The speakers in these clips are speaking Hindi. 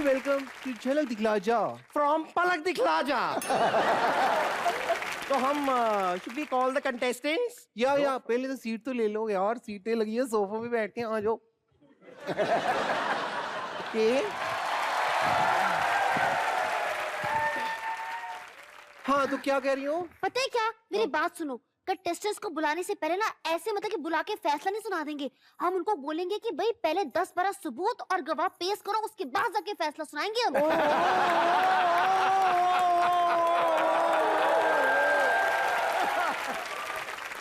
वेलकम टू झलक दिखला जा फ्रॉम पलक दिखला जा। तो हम should we call the contestants? या पहले तो सीट तो ले लो यार, सीटें लगी है, सोफे पे बैठ के आ जाओ। ओके। हाँ तो क्या कह रही हो? पता है क्या, मेरी बात सुनो। कंटेस्टेंट्स को बुलाने से पहले ना ऐसे मतलब कि बुला के फैसला नहीं सुना देंगे। हम उनको बोलेंगे कि भाई पहले 10-12 सबूत और गवाह पेश करो, उसके बाद जाके फैसला सुनाएंगे हम।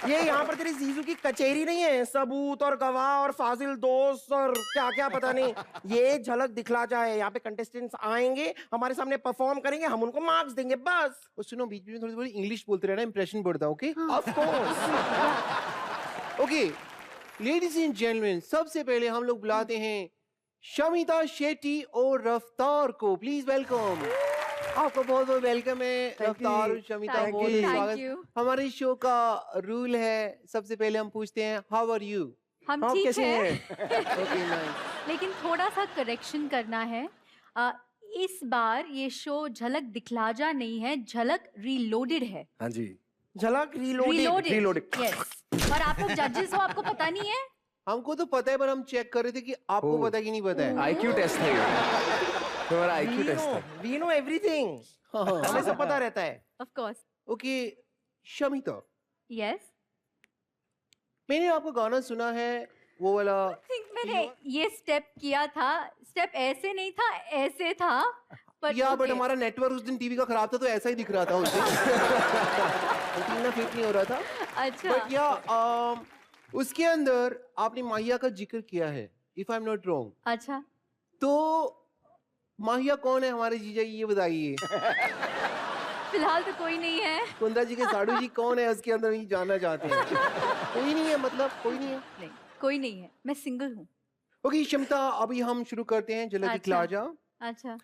ये यहाँ पर तेरी जीजू की कचेरी नहीं है, सबूत और गवाह और फाजिल दोस्त और क्या क्या पता नहीं। ये झलक दिखला जाए, यहाँ पे कंटेस्टेंट्स आएंगे, हमारे सामने परफॉर्म करेंगे, हम उनको मार्क्स देंगे बस। और सुनो, बीच में थोड़ी थोड़ी इंग्लिश बोलते रहना, इंप्रेशन बढ़ता। Okay of course. Okay ladies and gentleman, सबसे पहले हम लोग बुलाते हैं शमिता शेट्टी और रफ्तार को। Please welcome. आपको बहुत बहुत वेलकम है रफ्तार और शमिता, बहुत स्वागत। हमारे शो का रूल है, सबसे पहले हम पूछते हैं हाउ आर यू। हम ठीक हैं। Okay nice. लेकिन थोड़ा सा करेक्शन करना है। इस बार ये शो झलक दिखला जा नहीं है, झलक रीलोडेड है। हाँ जी, झलक रीलोडेड। यस। और आप लोग जजेस हो, आपको पता नहीं है? हमको तो पता है, पर हम चेक कर रहे थे कि आपको पता कि नहीं पता है। आईक्यू टेस्ट है तुम्हारा, आईक्यू टेस्ट है। वी नो एवरीथिंग, हमें सब पता रहता है। Of course. Okay Shamita, yes. मैंने आपका गाना सुना है, वो वाला। थिंक मैंने ये स्टेप किया था। स्टेप ऐसे नहीं था, ऐसे था। बट हमारा नेटवर्क उस दिन टीवी का खराब था, तो ऐसा ही दिख रहा था उस दिन। फिट नहीं हो रहा था। अच्छा। बट उसके अंदर आपने माहिया का जिक्र किया है, if I am not wrong. अच्छा, तो माहिया कौन है हमारे जीजा जी, ये बताइए। फिलहाल तो कोई नहीं है। कुंद्रा जी के साड़ू जी कौन है उसके अंदर, ये जानना चाहते हैं। कोई नहीं है, मतलब कोई नहीं है। नहीं, कोई नहीं है, मैं सिंगल हूँ। ओके शमिता, अभी हम शुरू करते हैं झलक दिखला जा। अच्छा।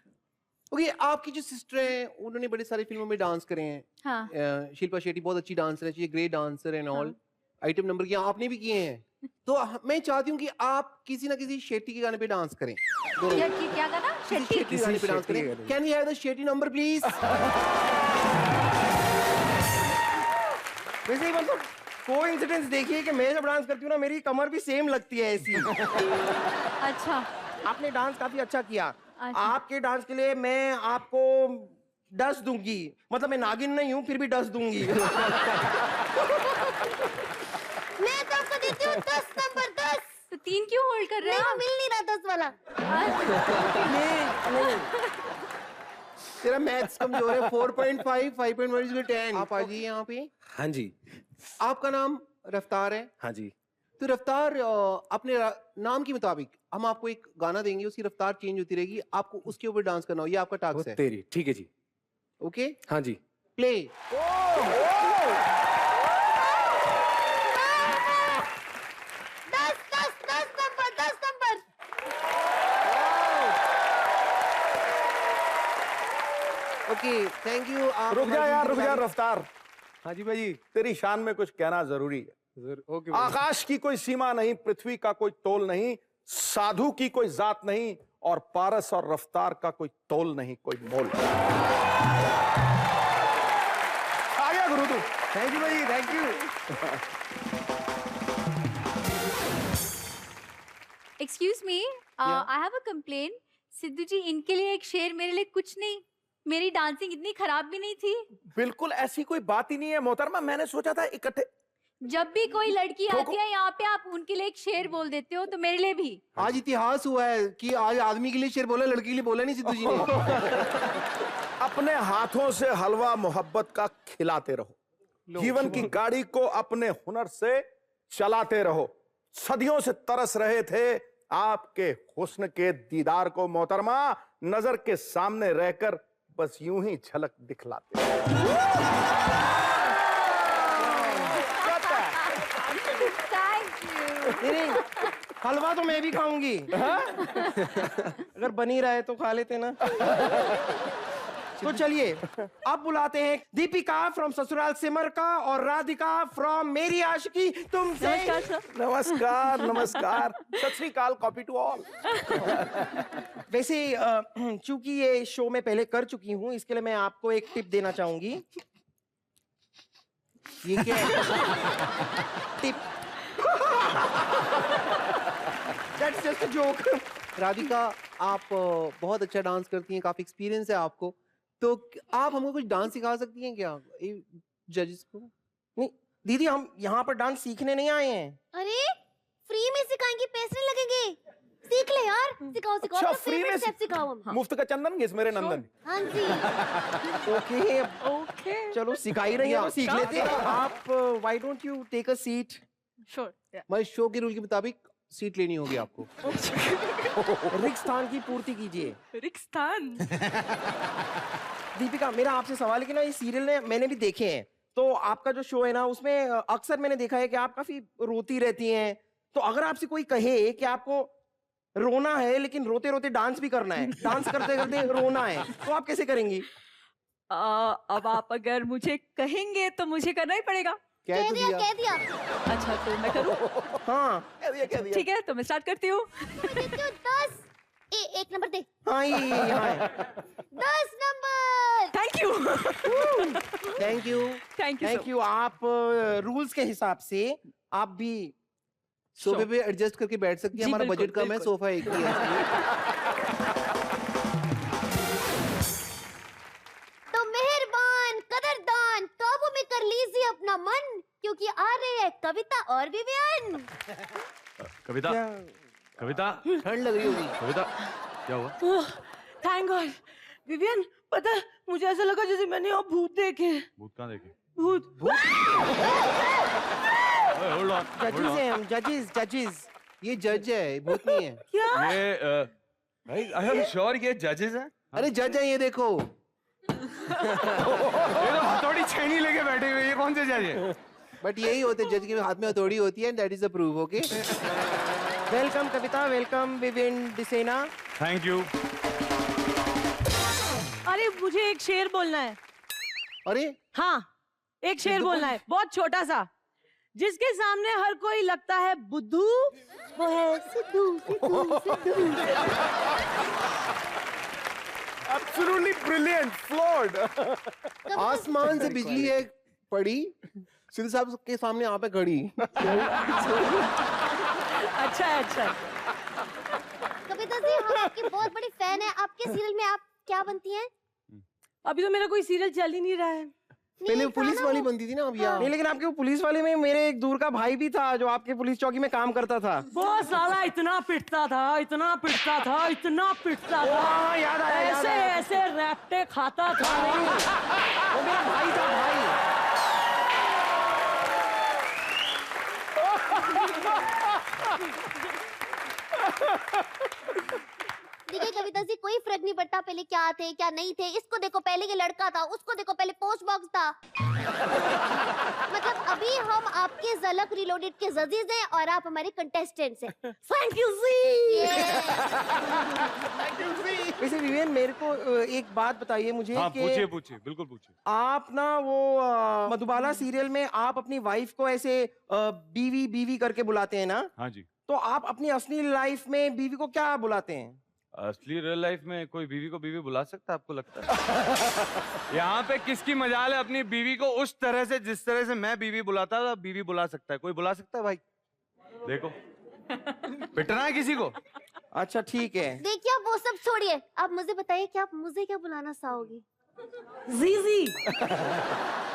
ओके, आपकी जो सिस्टर है, उन्होंने बड़ी सारी फिल्मों में डांस करे हैं। हाँ। शिल्पा शेट्टी बहुत अच्छी डांसर है, great dancer and all. Item number किया आपने भी किए हैं। तो मैं चाहती हूँ कि आप किसी ना किसी शेट्टी के गाने पे डांस करें। क्या गाना? शेट्टी के गाने पे डांस करें। Can we have the Shetty number please? वैसे ही मतलब कोइंसिडेंस देखिए कि मैं जब डांस करती हूँ ना, मेरी कमर भी सेम लगती है ऐसी। अच्छा। आपने डांस काफी अच्छा किया। अच्छा। आपके डांस के लिए मैं आपको 10 दूंगी। मतलब मैं नागिन नहीं हूँ, फिर भी 10 दूंगी। मैं तो आपको देती हूँ 10 नंबर 10। तो 3 क्यों होल्ड कर रहे हो? मिल नहीं रहा 10 वाला। नहीं, तेरा मैथ्स कमजोर है। 4.5 5.1 is 10। आप आ जाइए यहाँ पे। हाँ जी। आपका नाम रफ्तार है? हाँ जी। तो रफ्तार, अपने नाम के मुताबिक हम आपको एक गाना देंगे, उसकी रफ्तार चेंज होती रहेगी, आपको उसके ऊपर डांस करना हो। ये आपका टास्क है। तेरी ठीक है जी। ओके हाँ जी। Play. 10 number 10 number. Okay thank you. आप रुक जा यार, रुक जा रफ्तार। हाँ जी भाई, तेरी शान में कुछ कहना जरूरी है। आकाश की कोई सीमा नहीं, पृथ्वी का कोई तोल नहीं, साधु की कोई जात नहीं, और पारस और रफ्तार का कोई तोल नहीं, कोई मोल। आ गया गुरु तू। थैंक यू भाई, thank you. Excuse me, I have a complain. Sidhu ji, इनके लिए एक शेर, मेरे लिए कुछ नहीं। मेरी डांसिंग इतनी खराब भी नहीं थी। बिल्कुल ऐसी कोई बात ही नहीं है मोहतरमा, मैंने सोचा था इकट्ठे। जब भी कोई लड़की आती है यहाँ पे, आप उनके लिए एक शेर बोल देते हो, तो मेरे लिए भी। आज इतिहास हुआ है कि आज आदमी के लिए शेर बोला, लड़की के लिए बोला नहीं सिद्धू जी ने। अपने हाथों से हलवा मोहब्बत का खिलाते रहो, जीवन की गाड़ी को अपने हुनर से चलाते रहो। सदियों से तरस रहे थे आपके हुस्न के दीदार को मोहतरमा, नजर के सामने रहकर बस यूं ही झलक दिखलाते। हलवा तो मैं भी खाऊंगी। अगर बनी रहा है तो खा लेते ना। तो चलिए अब बुलाते हैं दीपिका फ्रॉम ससुराल सिमर का और राधिका फ्रॉम मेरी आशिकी तुमसे। नमस्कार सर। नमस्कार नमस्कार, सत श्री अकाल, कॉपी टू ऑल। वैसे चूंकि ये शो में पहले कर चुकी हूँ, इसके लिए मैं आपको एक टिप देना चाहूंगी। ये क्या है? Tip that's just a joke. Radhika, आप बहुत अच्छा डांस करती हैं, काफी एक्सपीरियंस है आपको, तो आप हमको कुछ डांस सिखा सकती हैं क्या जजेस को? नहीं दीदी, हम यहाँ पर डांस सीखने नहीं आए हैं। अरे फ्री में सिखाएंगे, पैसे नहीं लगेंगे। सीख ले यार, सिखाओ सिखाओ। अच्छा, अपना free में favorite step सिखाओ हम। मुफ्त का चंदन घिस मेरे नंदन। हाँ जी। ओके ओके चलो, सिखा ही रही है तो सीख Yeah. लेते हैं। आप why don't you take a seat? Sure. हमारे शो के रूल के मुताबिक सीट लेनी होगी आपको। रिक्त स्थान की पूर्ति कीजिए। रिक्स्थान। दीपिका, मेरा आपसे सवाल है कि ना, ये सीरियल ने मैंने भी देखे हैं, तो आपका जो शो है ना, उसमें अक्सर मैंने देखा है कि आप काफी रोती रहती हैं। तो अगर आपसे कोई कहे कि आपको रोना है लेकिन रोते रोते डांस भी करना है, डांस करते करते रोना है, तो आप कैसे करेंगी? अब आप अगर मुझे कहेंगे तो मुझे करना ही पड़ेगा। कह कह तो दिया दिया। कह दिया। अच्छा तो मैं करूं? हाँ ठीक है, तो मैं स्टार्ट करती हूँ। मैं देती हूँ 10। एक नंबर दे। हाँ, ये यहाँ है। 10 number. Thank you. Thank you thank you. Thank you. आप रूल्स के हिसाब से आप भी सोफे पे एडजस्ट करके बैठ सकती है, जी, हमारा बिल्कुल, बजट कम है, बिल्कुल। सोफा एक ही है। तो मेहरबान कदरदान, काबू में कर लीजिए अपना मन, क्योंकि आ रही है कविता और विवियन। कविता, कविता, ठंड लग रही होगी। कविता, क्या हुआ? Thank God. विवियन, पता है मुझे ऐसा लगा जैसे मैंने वो भूत देखे। भूत कहाँ देखे? भूत। होल्ड ऑन, जजेस हैं हम, जजेस। ये जज है, भूत नहीं है। क्या? ये भाई, आई एम श्योर ये जजेस हैं। अरे जज है, ये देखो। ये तो हथौड़ी छेनी लेके बैठे हुए, ये कौन से जज है? बट यही होते, जज के हाथ में हथौड़ी होती है, that is the proof. Okay, welcome Kavita, welcome Vivian Dsena. Thank you. अरे मुझे एक शेर बोलना है। अरे हाँ, एक शेर बोलना है, बहुत छोटा सा। जिसके सामने हर कोई लगता है बुद्धू, वो है सिद्धू। Absolutely brilliant, flawed. आसमान से बिजली है पड़ी, सिद्धू साहब के सामने यहाँ पे खड़ी। अच्छा अच्छा। कविता जी, हम आपकी बहुत बड़ी फैन है। आपके सीरियल में आप क्या बनती हैं? अभी तो मेरा कोई सीरियल चल ही नहीं रहा है। पहले नहीं, पुलिस था ना वाली वो। बनती थी ना, अब यहाँ। नहीं, लेकिन आपके वो पुलिस वाले में मेरे एक दूर का भाई भी था जो आपके पुलिस चौकी में काम करता था। वो साला इतना पिटता था, इतना पिटता था, इतना पिटता था। हाँ, याद आया, याद ऐसे आया। ऐसे रैप्टे खाता था। वो मेरा भाई था, भाई। देखिए कविता जी, कोई फर्क नहीं पड़ता पहले क्या थे क्या नहीं थे। इसको देखो, पहले ये लड़का था, उसको देखो, पहले पोस्ट बॉक्स था। मतलब अभी हम आपके झलक रिलोडेड के जजीज हैं और आप हमारे कंटेस्टेंट्स हैं। थैंक यू जी। वैसे विवियन, मेरे को एक बात बताइए मुझे हाँ, कि पूछिए पूछिए, बिल्कुल पूछिए। आप ना वो मधुबाला सीरियल में आप अपनी वाइफ को ऐसे बीवी बीवी करके बुलाते हैं ना, हाँ जी। तो आप अपनी असली लाइफ में बीवी को क्या बुलाते हैं? असली रियल लाइफ में कोई बीवी को बीवी बुला सकता है, आपको लगता है? यहाँ पे किसकी मजाल है अपनी बीवी को उस तरह से, जिस तरह से मैं बीवी बुलाता था, बीवी बुला सकता है? कोई बुला सकता है भाई? देखो, पिटना है किसी को? अच्छा ठीक है। देखिए, आप वो सब छोड़िए, आप मुझे बताइए कि आप मुझे क्या बुलाना चाहोगी? जीजी।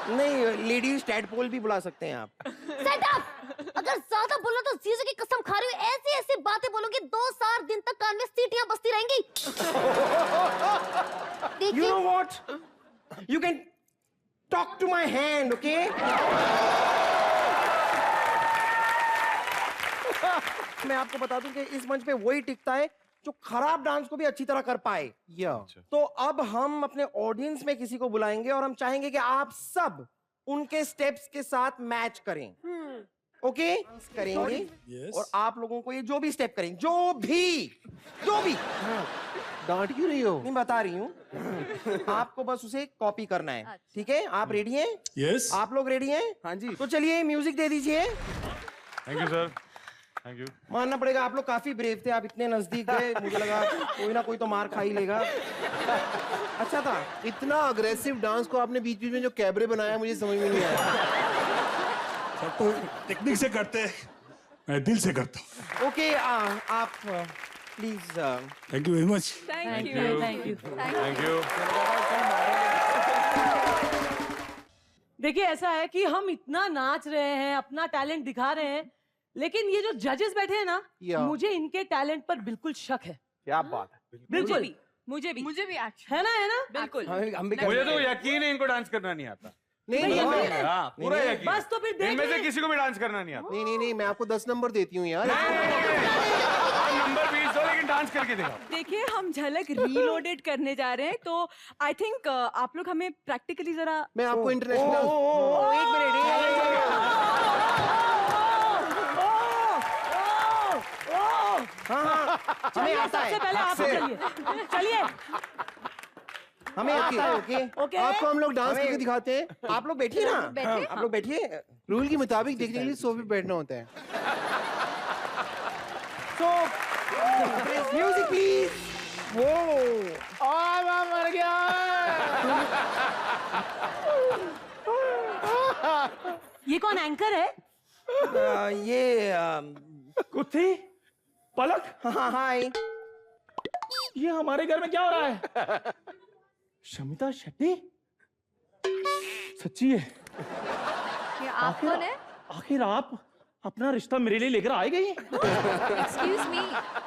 नहीं, लेडीज टैडपोल भी बुला सकते हैं आप। Shut up! अगर ज्यादा बोलो तो जीजू की कसम खा रही हूँ, ऐसी ऐसी बातें बोलूंगी 2-4 दिन तक कान में सीटियां बजती रहेंगी। You देखिए, know what? You can talk to my hand, okay? मैं आपको बता दूं कि इस मंच पे वही टिकता है जो खराब डांस को भी अच्छी तरह कर पाए। या तो अब हम अपने ऑडियंस में किसी को बुलाएंगे और हम चाहेंगे कि आप सब उनके स्टेप्स के साथ मैच करें। ओके करेंगे और आप लोगों को ये जो भी स्टेप करेंगे, जो भी डांट क्यों रही हो? नहीं बता रही हूँ, आपको बस उसे कॉपी करना है, ठीक है? आप रेडी हैं? यस। आप लोग रेडी हैं? हाँ जी। तो चलिए म्यूजिक दे दीजिए। Thank you sir, thank you. मानना पड़ेगा आप लोग काफी ब्रेव थे, आप इतने नजदीक गए, मुझे लगा कोई ना कोई तो मार खा ही लेगा। अच्छा था। इतना अग्रेसिव डांस को आपने बीच बीच में जो कैबरे बनाया मुझे समझ में नहीं आया। सब तो टेक्निक से करते हैं, मैं दिल से करता हूँ। ओके आप please. Thank you very much. Thank you, thank you. Thank you. देखिए ऐसा है कि हम इतना नाच रहे हैं, अपना टैलेंट दिखा रहे हैं, लेकिन ये जो जजेस बैठे हैं ना, मुझे इनके टैलेंट पर बिल्कुल शक है। क्या बात है। बिल्कुल मुझे भी है ना, बिल्कुल। हम भी मुझे तो यकीन है इनको डांस करना नहीं आता। नहीं, हाँ, पूरा यकीन। बस तो फिर देख इनमें से ले। किसी को भी डांस करना नहीं आता। नहीं, मैं आपको 10 नंबर देती हूँ यार। आप नंबर 20 दो, लेकिन डांस करके दिखाओ। देखिए हम झलक रीलोडेड करने जा रहे हैं, तो आई थिंक आप लोग हमें प्रैक्टिकली जरा। मैं आपको इंटरनेशनल एक मिनट। हाँ हमें आता है, सबसे पहले आप चलिए चलिए। हमें आता है। ओके ओके आपको हम लोग डांस करके दिखाते हैं। आप लोग बैठिए ना, बैठे? आप लोग बैठिए। रूल के मुताबिक देखने के लिए सोफे पे बैठना होता है। सो म्यूजिक प्लीज। वो मर गया। ये कौन एंकर है? ये कुत्थी पलक, हाँ हाय। ये हमारे घर में क्या हो रहा है? शमिता शेट्टी सच्ची है? ये आप कौन है? आखिर आप अपना रिश्ता मेरे लिए लेकर आए गई? एक्सक्यूज मी,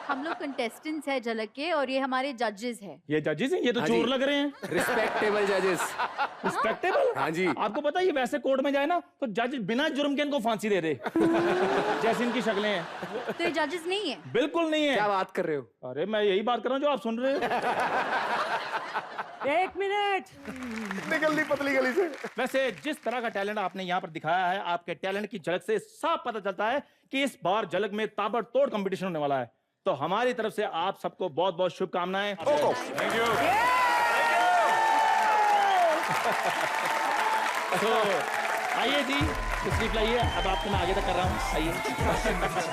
हम लोग कंटेस्टेंट्स हैं झलक के, और ये हमारे जजेस हैं। ये जजेस हैं? ये तो चोर लग रहे हैं। रिस्पेक्टेबल जजेस। रिस्पेक्टेबल? हाँ जी। आपको पता है ये वैसे कोर्ट में जाए ना तो जज बिना जुर्म के इनको फांसी दे दे। जैसी इनकी शक्लें हैं। तो ये जजेस नहीं है? बिल्कुल नहीं है। क्या बात कर रहे हो? अरे मैं यही बात कर रहा हूँ जो आप सुन रहे हो। एक मिनट। निकलनी पतली गली से। वैसे जिस तरह का टैलेंट आपने यहाँ पर दिखाया है, आपके टैलेंट की झलक से साफ पता चलता है कि इस बार झलक में ताबड़तोड़ कंपटीशन होने वाला है। तो हमारी तरफ से आप सबको बहुत बहुत शुभकामनाएं। Thank you. तो आइए जी, तशरीफ लाइए। अब आपको मैं आगे तक कर रहा हूँ, आइए।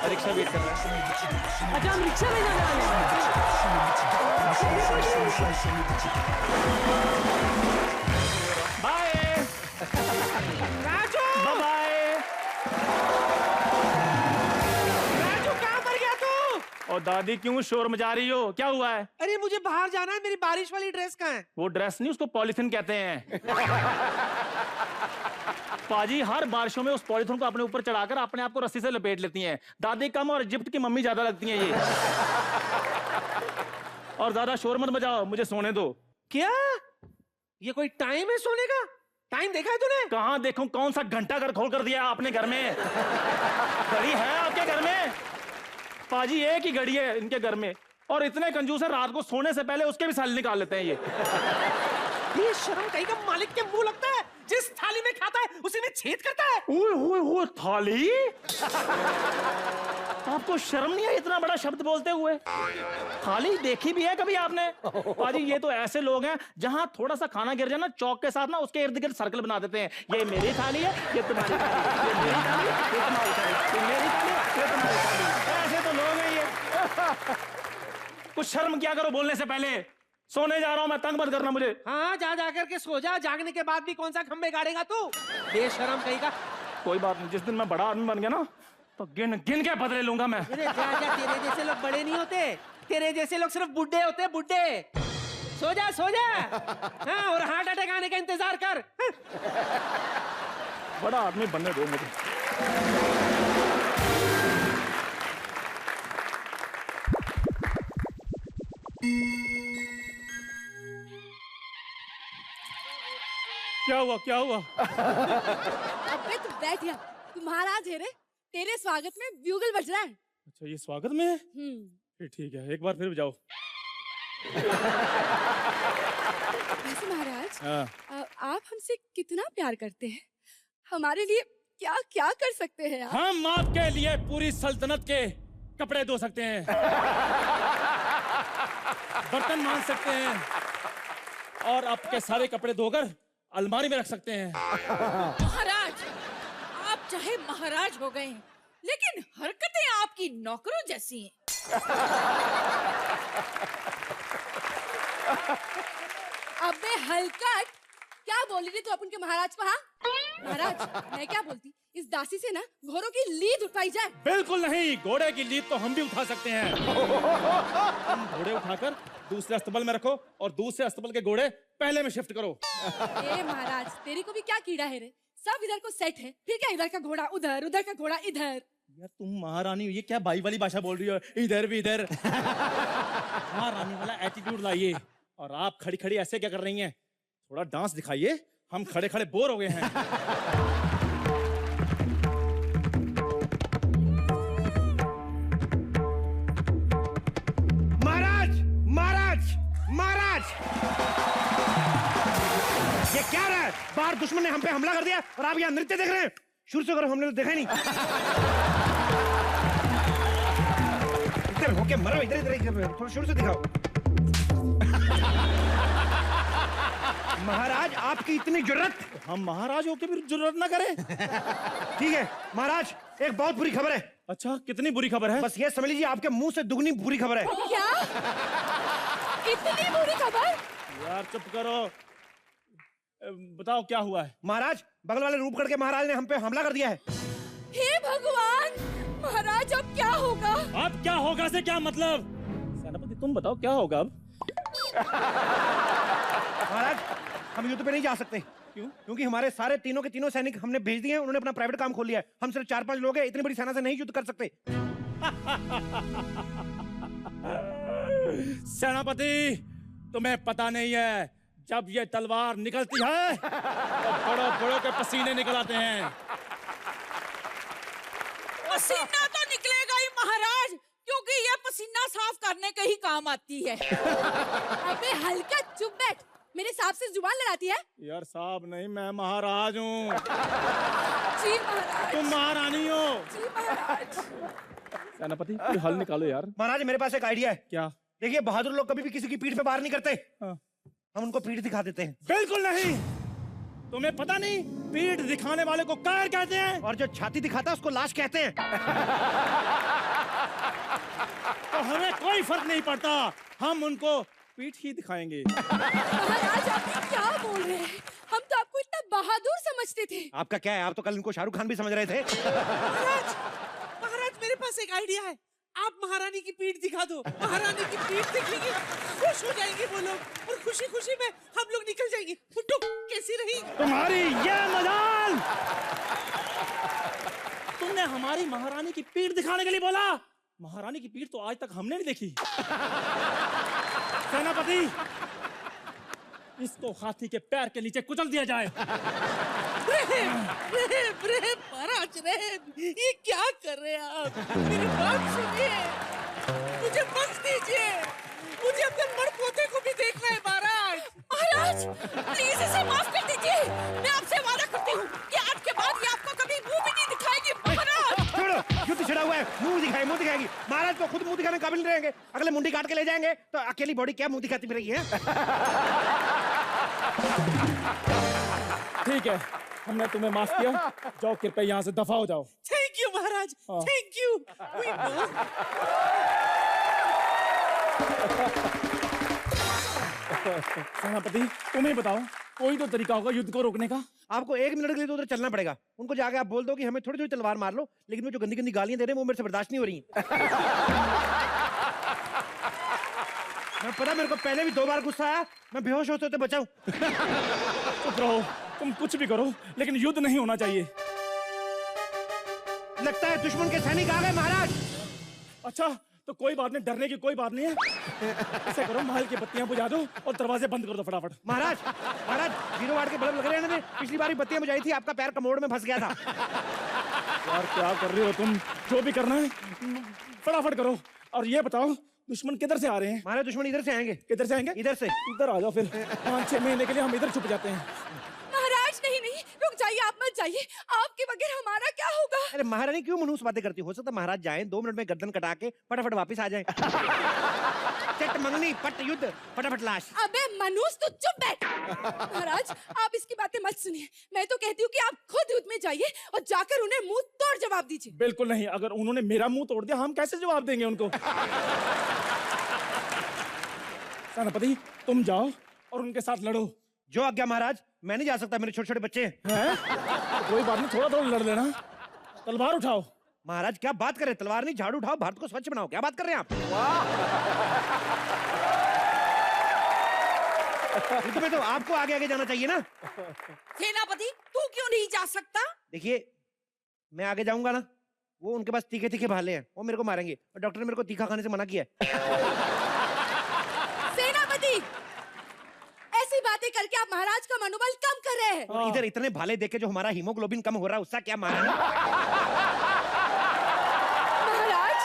रिक्शा वेट कर रहा है। अच्छा हम रिक्शा में जाने वाले हैं। Bye Raju, bye. राजू कहाँ पर गया तू? और दादी क्यों शोर मचा रही हो? क्या हुआ है? अरे मुझे बाहर जाना है, मेरी बारिश वाली ड्रेस कहाँ है? वो ड्रेस नहीं, उसको पॉलिथीन कहते हैं। पाजी हर बारिशों में उस पॉलिथीन को अपने ऊपर चढ़ाकर अपने आप को रस्सी से लपेट लेती हैं। दादी कम और इजिप्ट की मम्मी ज्यादा लगती हैं ये। और ज्यादा शोर मत बजाओ, मुझे सोने दो। क्या ये कोई टाइम है सोने का? टाइम देखा है तूने? कहाँ देखूं? कौन सा घंटा घर खोल कर दिया आपने घर में? घड़ी है आपके घर में? पाजी एक ही घड़ी है इनके घर में, और इतने कंजूस है रात को सोने से पहले उसके भी साल निकाल लेते हैं ये शर्म कहीं का मालिक के मुंह लगता है, जिस थाली में खाता है उसी में छेद करता है। ओए थाली। आपको शर्म नहीं है इतना बड़ा शब्द बोलते हुए? थाली देखी भी है कभी आपने? पाजी ये तो ऐसे लोग हैं जहां थोड़ा सा खाना गिर जाए ना, चौक के साथ ना उसके इर्द गिर्द सर्कल बना देते हैं। ये मेरी थाली है, ये तुम्हारी थाली, ये मेरी थाली, ये तुम्हारी थाली, ये मेरी थाली, ये तुम्हारी थाली। ऐसे तो लोग हैं ये। कुछ शर्म क्या करो बोलने से पहले। सोने जा रहा हूं मैं, तंग मत करना मुझे। हाँ जा जाकर के सो जा, जागने के बाद भी कौन सा खंबे गाड़ेगा तू? बेशरम कहीं का। कोई बात नहीं, जिस दिन मैं बड़ा आदमी बन गया ना तो गिन गिन के बदले लूंगा मैं। अरे जा जा, तेरे जैसे लोग बड़े नहीं होते, तेरे जैसे लोग सिर्फ बुड्ढे होते, बुड्ढे। सो जा सो जा। हाँ, और हार्ट अटैक आने का इंतजार कर। बड़ा आदमी बनने दो मुझे। क्या हुआ क्या हुआ? अबे तू बैठ यहाँ, तू महाराज है रे, तेरे स्वागत में ब्यूगल बज रहा है। अच्छा ये स्वागत में है? फिर ठीक है, एक बार फिर जाओ। वैसे महाराज, हाँ। आप हमसे कितना प्यार करते हैं, हमारे लिए क्या क्या कर सकते हैं आप? हम आपके लिए पूरी सल्तनत के कपड़े धो सकते हैं, बर्तन मांज सकते हैं और आपके सारे कपड़े धोकर अलमारी में रख सकते हैं। महाराज, आप चाहे महाराज हो गए हैं, लेकिन हरकतें आपकी नौकरों जैसी हैं। अबे हलकट, क्या बोल रही थी तू अपन के महाराज को? हाँ महाराज, मैं क्या बोलती, इस दासी से ना घोड़ों की लीद उठाई जाए। बिल्कुल नहीं, घोड़े की लीद तो हम भी उठा सकते हैं। तुम घोड़े उठाकर दूसरे अस्तबल में रखो और दूसरे अस्तबल के घोड़े पहले में शिफ्ट करो। ए महाराज, तेरी को भी क्या कीड़ा है रे? सब इधर को सेट है, फिर क्या इधर का घोड़ा उधर, उधर का घोड़ा इधर। यार तुम महारानी हो, ये क्या भाई वाली भाषा बोल रही हो? इधर भी इधर। महारानी वाला एटीट्यूड लाइए। और आप खड़ी खड़ी ऐसे क्या कर रही हैं? थोड़ा डांस दिखाइए, हम खड़े खड़े बोर हो गए हैं। महाराज, महाराज, महाराज, ये क्या रहा है? बाहर दुश्मन ने हम पे हमला कर दिया और आप यहाँ नृत्य देख रहे हैं। शुरू से करो, हमने तो देखा ही नहीं। इधर होके मरो, इधर इधर, थोड़ा शुरू से दिखाओ। महाराज, आपकी इतनी जरूरत? हम महाराज होके भी जरूरत ना करें। ठीक है महाराज, एक बहुत बुरी खबर है। अच्छा, कितनी बुरी खबर है? बस ये समझ लीजिए, आपके मुंह से दुगनी बुरी खबर है। क्या? इतनी बुरी खबर? यार चुप करो, बताओ क्या हुआ है? महाराज, बगल वाले रूपगढ़ के महाराज ने हम पे हमला कर दिया है। हे भगवान, महाराज अब क्या होगा? अब क्या होगा से क्या मतलब? सेनापति तुम बताओ क्या होगा अब? महाराज, हम युद्ध पे नहीं जा सकते। क्यों? क्योंकि हमारे सारे तीनों के तीनों सैनिक हमने भेज दिए हैं, उन्होंने अपना प्राइवेट काम खोल लिया है। हम सिर्फ 4-5 लोग हैं, इतनी बड़ी सेना से नहीं युद्ध कर सकते। सेनापति, तुम्हें पता नहीं है, जब ये तलवार निकलती है तो बड़ों बड़ों के पसीने निकल आते हैं। पसीना तो निकलेगा ही महाराज, क्योंकि ये पसीना साफ करने के ही काम आती है। अबे हल्का चुप बैठ, मेरे साहब से जुबान लड़ाती है। यार साहब नहीं, मैं महाराज हूँ। जी महाराज। तुम महारानी हो। जी महाराज। सेनापति कोई हल निकालो यार। महाराज, मेरे पास एक आइडिया है। क्या? देखिए, बहादुर लोग कभी भी किसी की पीठ पे वार नहीं करते। हाँ। हम उनको पीठ दिखा देते हैं। बिल्कुल नहीं, तुम्हें पता नहीं, पीठ दिखाने वाले को कायर कहते हैं और जो छाती दिखाता है उसको लाश कहते हैं। तो हमें कोई फर्क नहीं पड़ता, हम उनको पीठ ही दिखाएंगे। महाराज, आप ये क्या बोल रहे हैं? हम तो आपको इतना बहादुर समझते थे। आपका क्या है? आप तो कल इनको शाहरुख खान भी समझ रहे थे। महाराज, महाराज मेरे पास एक आइडिया है। आप महारानी की पीठ दिखा दो, महारानी की पीठ दिखेगी, खुश हो जाएंगे वो लोग और खुशी खुशी में हम लोग निकल जाएंगे। फुट्टू, कैसी रही तुम्हारी ये मजाल? तुमने हमारी महारानी की पीठ दिखाने के लिए बोला? महारानी की पीठ तो आज तक हमने नहीं देखी। सेनापति, इसको हाथी के पैर के नीचे कुचल दिया जाए। महाराज रेम, ये क्या कर रहे हैं आप? मेरी बात सुनिए, मुझे बख्श दीजिए, मुझे अपने मरपोते को भी देखना है महाराज। महाराज, प्लीज इसे माफ कर दीजिए। मैं आपसे वादा करती हूँ कि आज के बाद ये आपको कभी मुंह भी नहीं दिखाएगी। महाराज छोड़ो, युद्ध छिड़ा हुआ है, मुंह दिखाएगी। महाराज को खुद मुंह दिखाने के काबिल नहीं रहेंगे। अगले मुंडी काट के ले जाएंगे तो अकेली बॉडी क्या मुंह दिखाती रही है। ठीक है, हमने तुम्हें माफ किया, जाओ कृपया यहाँ से दफा हो जाओ। Thank you Maharaj, thank you. सेनापति, तुम ही बताओ, कोई तो तरीका होगा युद्ध को रोकने का। आपको 1 मिनट के लिए तो उधर चलना पड़ेगा। उनको जाके आप बोल दो कि हमें थोड़ी थोड़ी तलवार मार लो, लेकिन वो जो गंदी गंदी गालियां दे रहे हैं वो मेरे से बर्दाश्त नहीं हो रही। मैं पता, मेरे को पहले भी 2 बार गुस्सा आया, मैं बेहोश होते होते बचाऊं। चुप रहो, तुम कुछ भी करो, लेकिन युद्ध नहीं होना चाहिए। लगता है दुश्मन के सैनिक आ गए महाराज। अच्छा, तो कोई बात नहीं, डरने की कोई बात नहीं है। ऐसा करो, महल की बत्तियां बुझा दो और दरवाजे बंद कर दो फटाफट। महाराज, 0 वाट के बल्ब लग रहे हैं। पिछली बार भी बत्तियां बुझाई थी, आपका पैर कमोड़ में फंस गया था। यार क्या कर रहे हो तुम? जो भी करना है फटाफट करो। और ये बताओ, दुश्मन किधर से आ रहे हैं? हमारे दुश्मन इधर से आएंगे। किधर से आएंगे? इधर से। इधर आ जाओ फिर। 5-6 महीने के लिए हम इधर छुप जाते हैं। महाराज, नहीं नहीं, रुक जाइए, आप मत जाइए, आपके बगैर हमारा क्या होगा? अरे महारानी क्यों मनहूस बातें करती हो सकता है महाराज जाएं 2 मिनट में गर्दन कटा के फटाफट वापस आ जाएं। चट मंगनी पट युद्ध फटाफट लाश। अबे मनूस तो चुप बैठ। महाराज आप इसकी बातें मत सुनिए, मैं तो कहती हूँ कि आप खुद युद्ध में जाइए और जाकर उन्हें मुंह तोड़ जवाब दीजिए। बिल्कुल नहीं, अगर उन्होंने मेरा मुंह तोड़ दिया हम कैसे जवाब देंगे उनको। सेनापति तुम जाओ और उनके साथ लड़ो। जो आज्ञा महाराज, मैं नहीं जा सकता, मेरे छोटे छोटे बच्चे हैं। तो कोई बात नहीं, थोड़ा थोड़ा लड़ लेना। तलवार उठाओ। महाराज क्या बात कर रहे हैं, तलवार नहीं झाड़ू उठाओ, भारत को स्वच्छ बनाओ, क्या बात कर रहे हैं आप। इसमें तो आपको आगे आगे जाना चाहिए ना। सेनापति तू क्यों नहीं जा सकता? देखिए मैं आगे जाऊंगा ना, वो उनके पास तीखे तीखे भाले हैं, वो मेरे को मारेंगे और डॉक्टर ने मेरे को तीखा खाने से मना किया है। सेनापति ऐसी बातें करके आप महाराज का मनोबल कम कर रहे हैं। और इधर इतने भाले देखे जो हमारा हीमोग्लोबिन कम हो रहा है, उसका क्या मारा। महाराज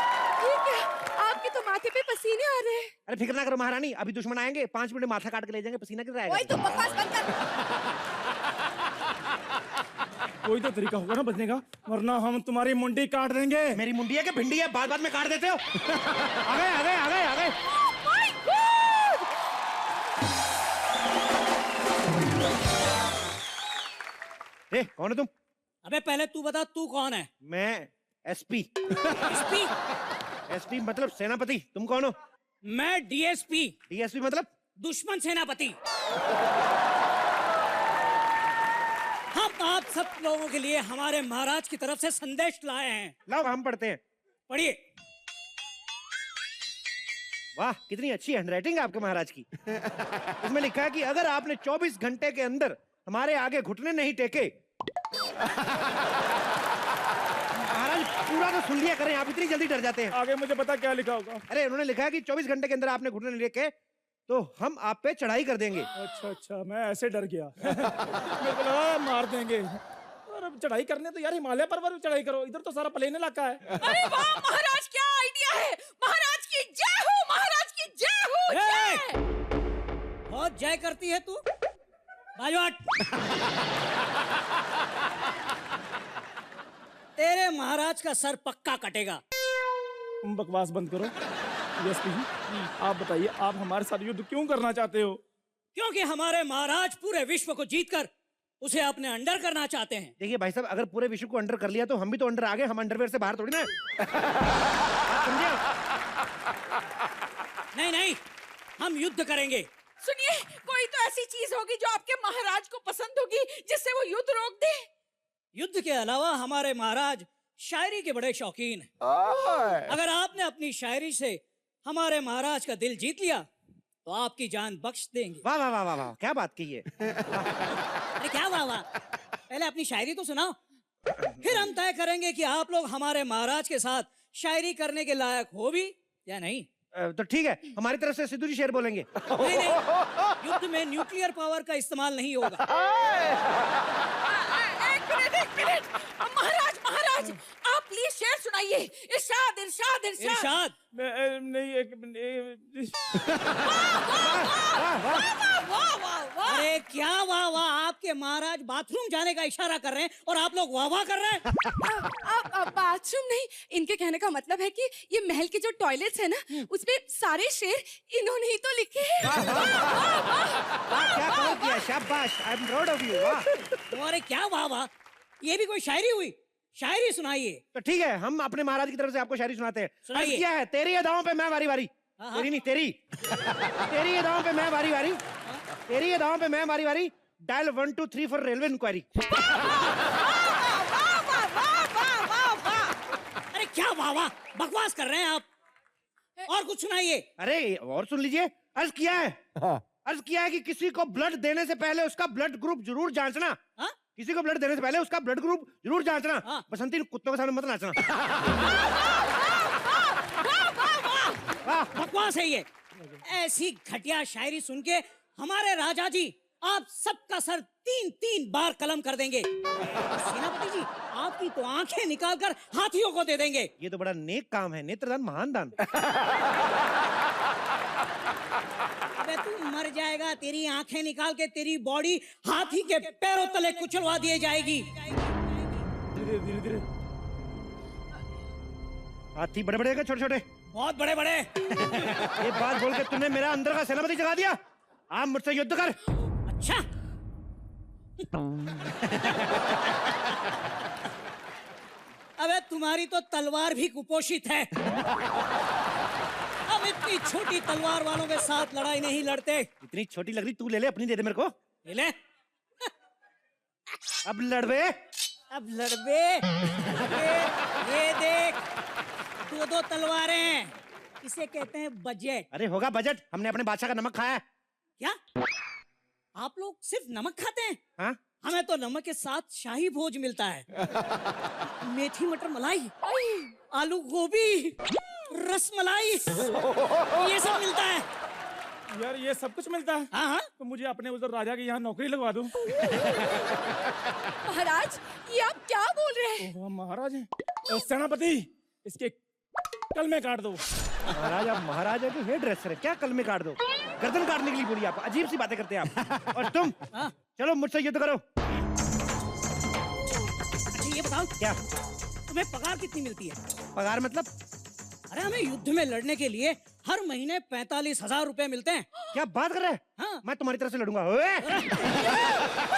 ये क्या, आपके तो माथे पे पसीने आ रहे हैं। अरे फिक्र ना करो महारानी, अभी दुश्मन आएंगे 5 मिनट में माथा काट के ले जाएंगे, पसीना गिर जाएगा। वही तो बकवास बंद कर। कोई तो तरीका होगा ना बचने का, वरना हम तुम्हारी मुंडी काट देंगे। मेरी मुंडी है कि भिंडी है, बाद में काट देते हो। आ गए आ गए आ गए आ गए। My God! कौन है तुम? अबे पहले तू बता तू कौन है? मैं एसपी। एसपी? एसपी मतलब सेनापति। तुम कौन हो? मैं डीएसपी। डीएसपी मतलब? दुश्मन सेनापति। हम आप सब लोगों के लिए हमारे महाराज की तरफ से संदेश लाए हैं। लाओ हम पढ़ते हैं। पढ़िए। वाह कितनी अच्छी हैंडराइटिंग है आपके महाराज की। इसमें लिखा है कि अगर आपने 24 घंटे के अंदर हमारे आगे घुटने नहीं टेके। महाराज पूरा तो सुन लिया करें, आप इतनी जल्दी डर जाते हैं। आगे मुझे पता क्या लिखा होगा। अरे उन्होंने लिखा है कि 24 घंटे के अंदर आपने घुटने नहीं टेके तो हम आप पे चढ़ाई कर देंगे। अच्छा अच्छा, मैं ऐसे डर गया। मेरे को लगा मार देंगे। और अब चढ़ाई करने तो यार हिमालय पर्वत चढ़ाई करो, इधर तो सारा प्लेन इलाका है। अरे वाह महाराज क्या आइडिया है। महाराज की जय हो, महाराज की जय हो। जय। बहुत जय करती है तू। बाजवाट। तेरे महाराज का सर पक्का कटेगा। तुम बकवास बंद करो। डीएसपी आप बताइए, आप हमारे साथ युद्ध क्यों करना चाहते हो? क्योंकि हमारे महाराज पूरे विश्व को जीतकर उसे अपने अंडर करना चाहते हैं। देखिए भाई साहब, अगर पूरे विश्व को अंडर कर लिया तो हम भी तो अंडर आ गए, हम अंडरवेयर से बाहर थोड़ी ना। समझे? नहीं नहीं, हम युद्ध करेंगे। सुनिए, कोई तो ऐसी चीज होगी जो आपके महाराज को पसंद होगी जिससे वो युद्ध रोक दे। युद्ध के अलावा हमारे महाराज शायरी के बड़े शौकीन हैं। अगर आपने अपनी शायरी से हमारे महाराज का दिल जीत लिया तो आपकी जान बख्श देंगे। वाह वाह वाह वाह वाह, क्या बात की है। अरे क्या वाह वाह, पहले अपनी शायरी तो सुनाओ, फिर हम तय करेंगे कि आप लोग हमारे महाराज के साथ शायरी करने के लायक हो भी या नहीं। तो ठीक है, हमारी तरफ से सिद्धू जी शेर बोलेंगे। नहीं नहीं, युद्ध में न्यूक्लियर पावर का इस्तेमाल नहीं होगा। एक मिनट। महाराज महाराज आप प्लीज शेर सुनाइए। इरशाद इरशाद इरशाद। इरशाद नहीं अरे क्या वाह वाह, आपके महाराज बाथरूम जाने का इशारा कर रहे हैं और आप लोग वाह वाह कर रहे हैं। बाथरूम नहीं, इनके कहने का मतलब है कि ये महल के जो टॉयलेट्स है ना, उसमें सारे शेर इन्होंने ही तो लिखे हैं। क्या कमाल किया, शाबाश, I am proud of you. वाह। अरे क्या वाह वाह, ये भी कोई शायरी हुई? शायरी सुनाइए। तो ठीक है, हम अपने महाराज की तरफ से आपको शायरी सुनाते हैं। सुनाइए। क्या है, तेरी अदाओं पे मैं वारी वारी। तेरी नहीं तेरी। तेरी अदाओं पे मैं वारी वारी। तेरी अदाओं पे मैं वारी वारी। Dial 1 2 3 for railway inquiry. अरे क्या वाह वाह, बकवास कर रहे हैं आप। और कुछ सुनाइए। अरे और सुन लीजिए। अर्ज किया है, अर्ज किया है कि किसी को ब्लड देने से पहले उसका ब्लड ग्रुप जरूर जांचना। किसी को ब्लड देने से पहले उसका ब्लड ग्रुप जरूर जांचना। बसंती कुत्तों के सामने मत नाचना। बकवास है ये। ऐसी घटिया शायरी सुन के हमारे राजा जी आप सबका सर 3-3 बार कलम कर देंगे। सेनापति जी आपकी तो आंखें निकालकर हाथियों को दे देंगे। ये तो बड़ा नेक काम है, नेत्रदान महान दान। अबे तू मर जाएगा, तेरी आंखें निकाल के तेरी बॉडी हाथी के पैरों तले कुचलवा दी जाएगी। धीरे धीरे धीरे। हाथी बड़े बड़े छोटे छोटे? बहुत बड़े बड़े। ये बात बोल के तूने मेरा अंदर का सेनापति जगा दिया। आप मुझसे युद्ध कर। अच्छा। अबे तुम्हारी तो तलवार भी कुपोषित है। हम इतनी छोटी तलवार वालों के साथ लड़ाई नहीं लड़ते। इतनी छोटी लग रही, तू ले ले अपनी, दे दे मेरे को। ले ले। अब लड़बे। अब लड़बे। ये देख, 2-2 तलवारें, इसे कहते हैं बजट। अरे होगा बजट, हमने अपने बादशाह का नमक खाया है। क्या आप लोग सिर्फ नमक खाते हैं? हाँ? हमें तो नमक के साथ शाही भोज मिलता है। मेथी मटर मलाई, आलू गोभी, रस मलाई, ये सब मिलता है। यार ये सब कुछ मिलता है? हाँ हाँ। तो मुझे अपने उधर राजा की यहाँ नौकरी लगवा दो। महाराज, ये आप क्या बोल रहे हैं? हम महाराज हैं। सेनापति, इसके कल में काट दो। महाराज, आप महाराज है कि हेयर ड्रेसर है? क्या कल में काट दो? गर्दन काटने के लिए बोली आप? अजीब सी बातें करते हैं आप। और तुम चलो मुझसे युद्ध करो। अच्छा ये बताओ, क्या तुम्हें पगार कितनी मिलती है? पगार मतलब? अरे हमें युद्ध में लड़ने के लिए हर महीने 45,000 रुपए मिलते हैं। क्या बात कर रहे हैं? हाँ। मैं तुम्हारी तरफ से लड़ूंगा।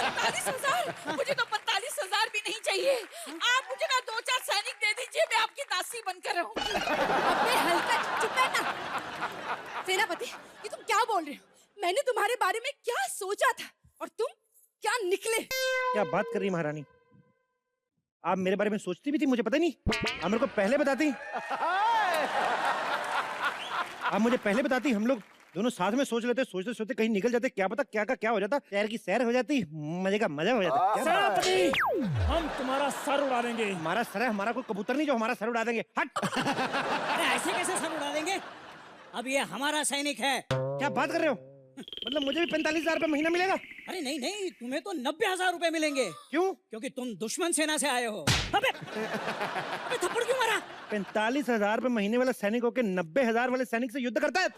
45,000? मुझे तो 45,000 भी नहीं चाहिए। आप मुझे ना 2-4 सैनिक दे दीजिए, मैं आपकी दासी बनकर रहूंगी। अबे हल्का चुप बैठना। सेनापति, ये तुम क्या बोल रहे हो? मैंने तुम्हारे बारे में क्या सोचा था और तुम क्या निकले? क्या बात कर रही महारानी? आप मेरे बारे में सोचती भी थी, मुझे पता नहीं। आप मेरे को पहले बताती। आप मुझे पहले बताती, हम लोग दोनों साथ में सोच लेते, सोचते सोचते कहीं निकल जाते, क्या पता क्या का क्या हो जाता, शहर की सैर हो जाती, मजे का मजा हो जाता। सेनापति, हम तुम्हारा सर उड़ा देंगे। हमारा सर है? हमारा कोई कबूतर नहीं जो हमारा सर उड़ा देंगे। हट। अरे ऐसे कैसे सर उड़ा देंगे? अब ये हमारा सैनिक है। क्या बात कर रहे हो? मतलब मुझे भी 45,000 रुपए महीना मिलेगा? अरे नहीं नहीं, तुम्हें तो 90,000 रुपए मिलेंगे। क्यों? क्योंकि तुम दुश्मन सेना से आए हो। अबे थप्पड़ क्यों मारा? 45,000 रुपए महीने वाला सैनिक होकर 90,000 वाले सैनिक से युद्ध करता है?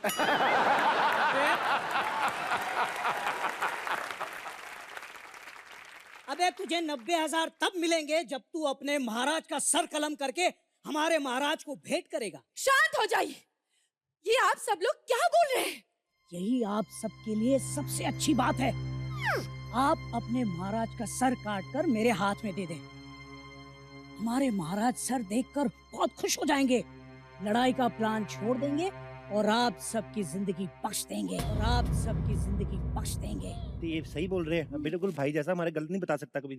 अबे तुझे 90,000 तब मिलेंगे जब तू अपने महाराज का सर कलम करके हमारे महाराज को भेंट करेगा। शांत हो जाइए। ये आप सब लोग क्या बोल रहे हैं? यही आप सबके लिए सबसे अच्छी बात है। आप अपने महाराज का सर काटकर मेरे हाथ में दे दें। हमारे महाराज सर देखकर बहुत खुश हो जाएंगे, लड़ाई का प्लान छोड़ देंगे और आप सबकी जिंदगी बख्श देंगे। तो ये सही बोल रहे हैं, बिल्कुल भाई जैसा, हमारे गलत नहीं बता सकता कभी।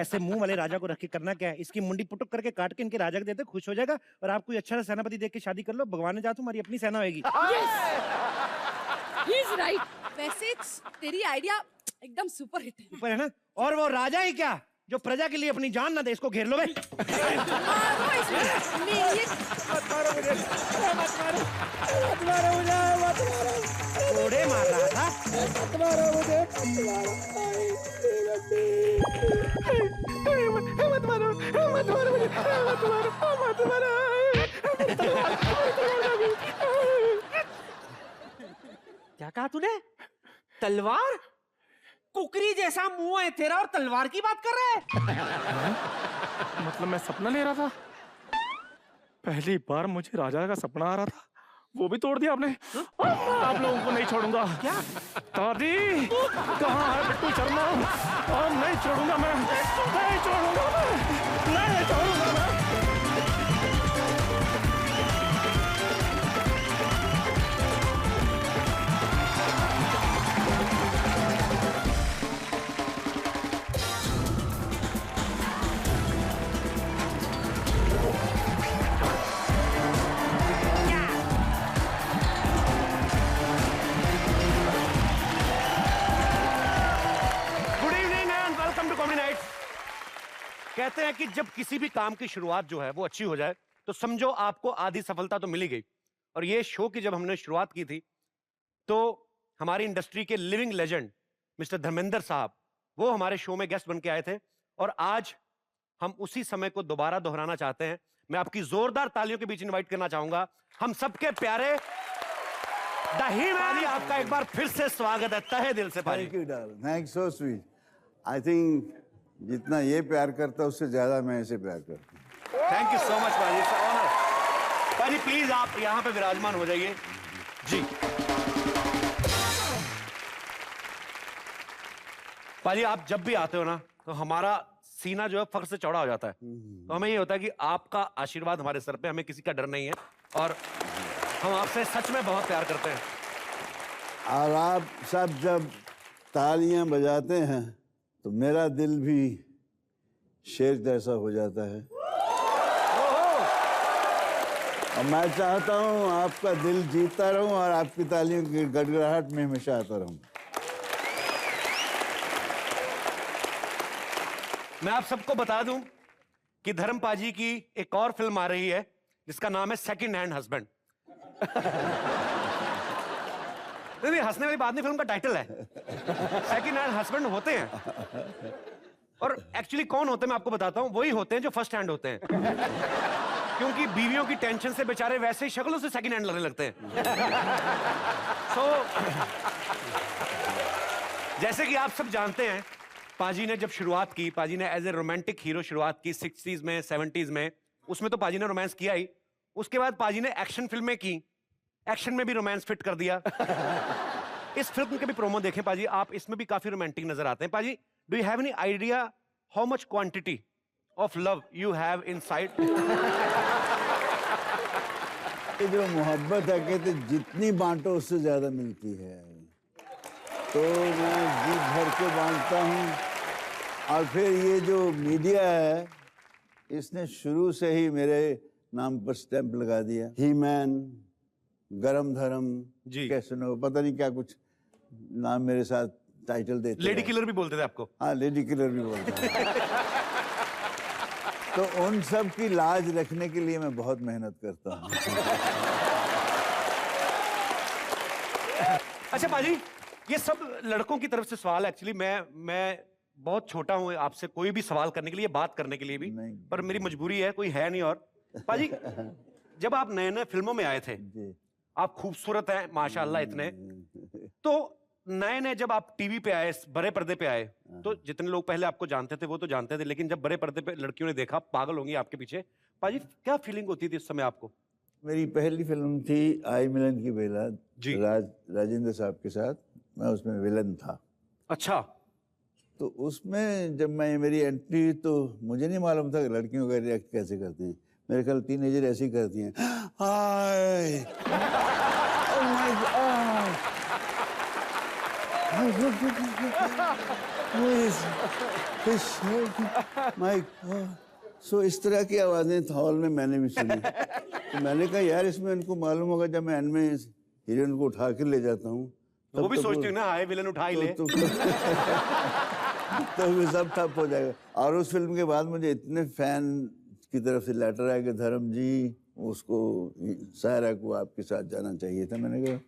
ऐसे मुंह वाले राजा को रख के करना क्या है? इसकी मुंडी पुटुक करके काट के इनके राजा को देते, खुश हो जाएगा और आप कोई अच्छा सेनापति देख के शादी कर लो। भगवान ने चाहा तुम्हारी अपनी सेना होगी। He is right. वैसे तेरी आइडिया एकदम सुपर हिट है। सुपर है ना? और वो राजा ही क्या, जो प्रजा के लिए अपनी जान ना दे, इसको घेर लो। घोड़े मार रहा था। क्या कहा तूने? तलवार? कुकरी जैसा मुंह है तेरा और तलवार की बात कर रहा है? मतलब मैं सपना ले रहा था? पहली बार मुझे राजा का सपना आ रहा था, वो भी तोड़ दिया आपने। आप लोगों को नहीं छोड़ूंगा। क्या? दादी कहाँ है बिट्टू शर्मा? और नहीं छोड़ूंगा मैं, नहीं छोड़ूंगा मैं, नहीं छोड़ूंगा मैं। कहते हैं कि जब किसी भी काम की शुरुआत जो है वो अच्छी हो जाए तो समझो आपको आधी सफलता तो मिली गई। और ये शो की जब हमने शुरुआत की थी तो हमारी इंडस्ट्री के लिविंग लेजेंड मिस्टर धर्मेंद्र साहब वो हमारे शो में गेस्ट बन के आए थे और आज हम उसी समय को दोबारा दोहराना चाहते हैं। मैं आपकी जोरदार तालियों के बीच इनवाइट करना चाहूंगा हम सबके प्यारे द ही-मैन। आपका एक बार फिर से स्वागत है तहे दिल से। Thank you, darling. Thanks, so sweet. I think जितना ये प्यार करता उससे ज्यादा मैं इसे प्यार करता हूँ। थैंक यू सो मच पाजी, ऑनर। पाजी प्लीज आप यहाँ पे विराजमान हो जाइए जी। पाजी आप जब भी आते हो ना तो हमारा सीना जो है फख्र से चौड़ा हो जाता है। तो हमें ये होता है कि आपका आशीर्वाद हमारे सर पे, हमें किसी का डर नहीं है और हम आपसे सच में बहुत प्यार करते हैं। और आप सब जब तालियां बजाते हैं तो मेरा दिल भी शेर जैसा हो जाता है और मैं चाहता हूं आपका दिल जीतता रहूं और आपकी तालियों की गड़गड़ाहट में हमेशा आता रहूं। मैं आप सबको बता दूं कि धर्म पाजी की एक और फिल्म आ रही है जिसका नाम है सेकंड हैंड हस्बैंड। नहीं, हंसने वाली बात नहीं, फिल्म का टाइटल है। सेकंड हैंड हस्बैंड होते हैं और एक्चुअली कौन होते हैं मैं आपको बताता हूं, वही होते हैं जो फर्स्ट हैंड होते हैं। क्योंकि बीवियों की टेंशन से बेचारे वैसे ही शक्लों से सेकंड हैंड लगने लगते हैं। जैसे कि आप सब जानते हैं, पाजी ने जब शुरुआत की, पाजी ने एज ए रोमांटिक हीरो शुरुआत की 60s में 70s में, उसमें तो पाजी ने रोमांस किया ही। उसके बाद पाजी ने एक्शन फिल्में की, एक्शन में भी रोमांस फिट कर दिया। इस फिल्म के भी प्रोमो देखें पाजी, आप इसमें भी काफी रोमांटिक नजर आते हैं। पाजी, do you have any idea how much quantity of love you have inside? ये जो मोहब्बत है, कहते जितनी बांटो उससे ज्यादा मिलती है, तो मैं जी भर के बांटता हूँ। और फिर ये जो मीडिया है, इसने शुरू से ही मेरे नाम पर स्टैंप लगा दिया। ही मैन, गरम धर्म जी, कैसे नो, पता नहीं क्या कुछ नाम मेरे साथ टाइटल देते। लेडी किलर भी बोलते थे आपको? हाँ, लेडी किलर भी बोलते थे। तो उन सब की लाज रखने के लिए मैं बहुत मेहनत करता हूँ। अच्छा पाजी, ये सब लड़कों की तरफ से सवाल है। एक्चुअली मैं बहुत छोटा हूँ आपसे कोई भी सवाल करने के लिए, बात करने के लिए भी, पर मेरी मजबूरी है, कोई है नहीं। और पाजी, जब आप नए नए फिल्मों में आए थे, आप खूबसूरत हैं माशाल्लाह इतने, तो नए नए जब आप टीवी पे आए, बड़े पर्दे पे आए, तो जितने लोग पहले आपको जानते थे वो तो जानते थे, लेकिन जब बड़े पर्दे पे लड़कियों ने देखा, पागल होंगी आपके पीछे। पाजी, क्या फीलिंग होती थी उस समय आपको? मेरी पहली फिल्म थी आई मिलन की बेला जी, राजेंद्र साहब के साथ, मैं उसमें विलन था। अच्छा। तो उसमें जब मैं मेरी एंट्री, तो मुझे नहीं मालूम था कि लड़कियों का रिएक्ट कैसे करती हैं। मेरे ख्याल टीनेजर ऐसी करती हैं, hi, oh my god, my god. So इस तरह की आवाजें हॉल में मैंने भी सुनी। तो मैंने कहा यार, इसमें इनको मालूम होगा जब मैं एंड में हीरोइन को उठा के ले जाता हूँ, तो वो भी सोचते हैं ना, हाय विलन उठा ही ले। तो भी सब ठप हो जाएगा। और उस फिल्म के बाद मुझे इतने फैन की तरफ से लेटर आया कि धर्म जी, उसको सायरा को आपके साथ जाना चाहिए था। मैंने कहा,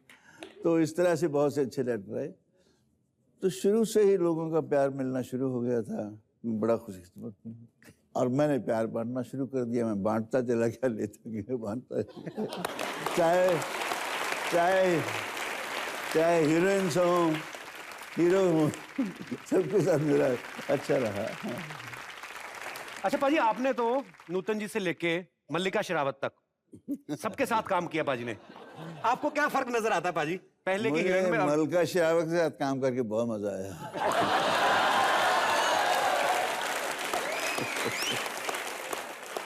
तो इस तरह से बहुत से अच्छे लेटर आए। तो शुरू से ही लोगों का प्यार मिलना शुरू हो गया था। मैं बड़ा खुशकिस्मत हूँ और मैंने प्यार बांटना शुरू कर दिया। मैं बांटता चला गया, लेता गया, बांटता चाहे चाहे चाहे हीरोइंस हो, हीरो हो, सबके साथ मेरा अच्छा रहा। अच्छा पाजी, आपने तो नूतन जी से लेके मल्लिका शेरावत तक सबके साथ काम किया पाजी ने। आपको क्या फर्क नजर आता है पाजी पहले की हीरोइन में? मल्लिका शेरावत के साथ काम करके बहुत मजा आया।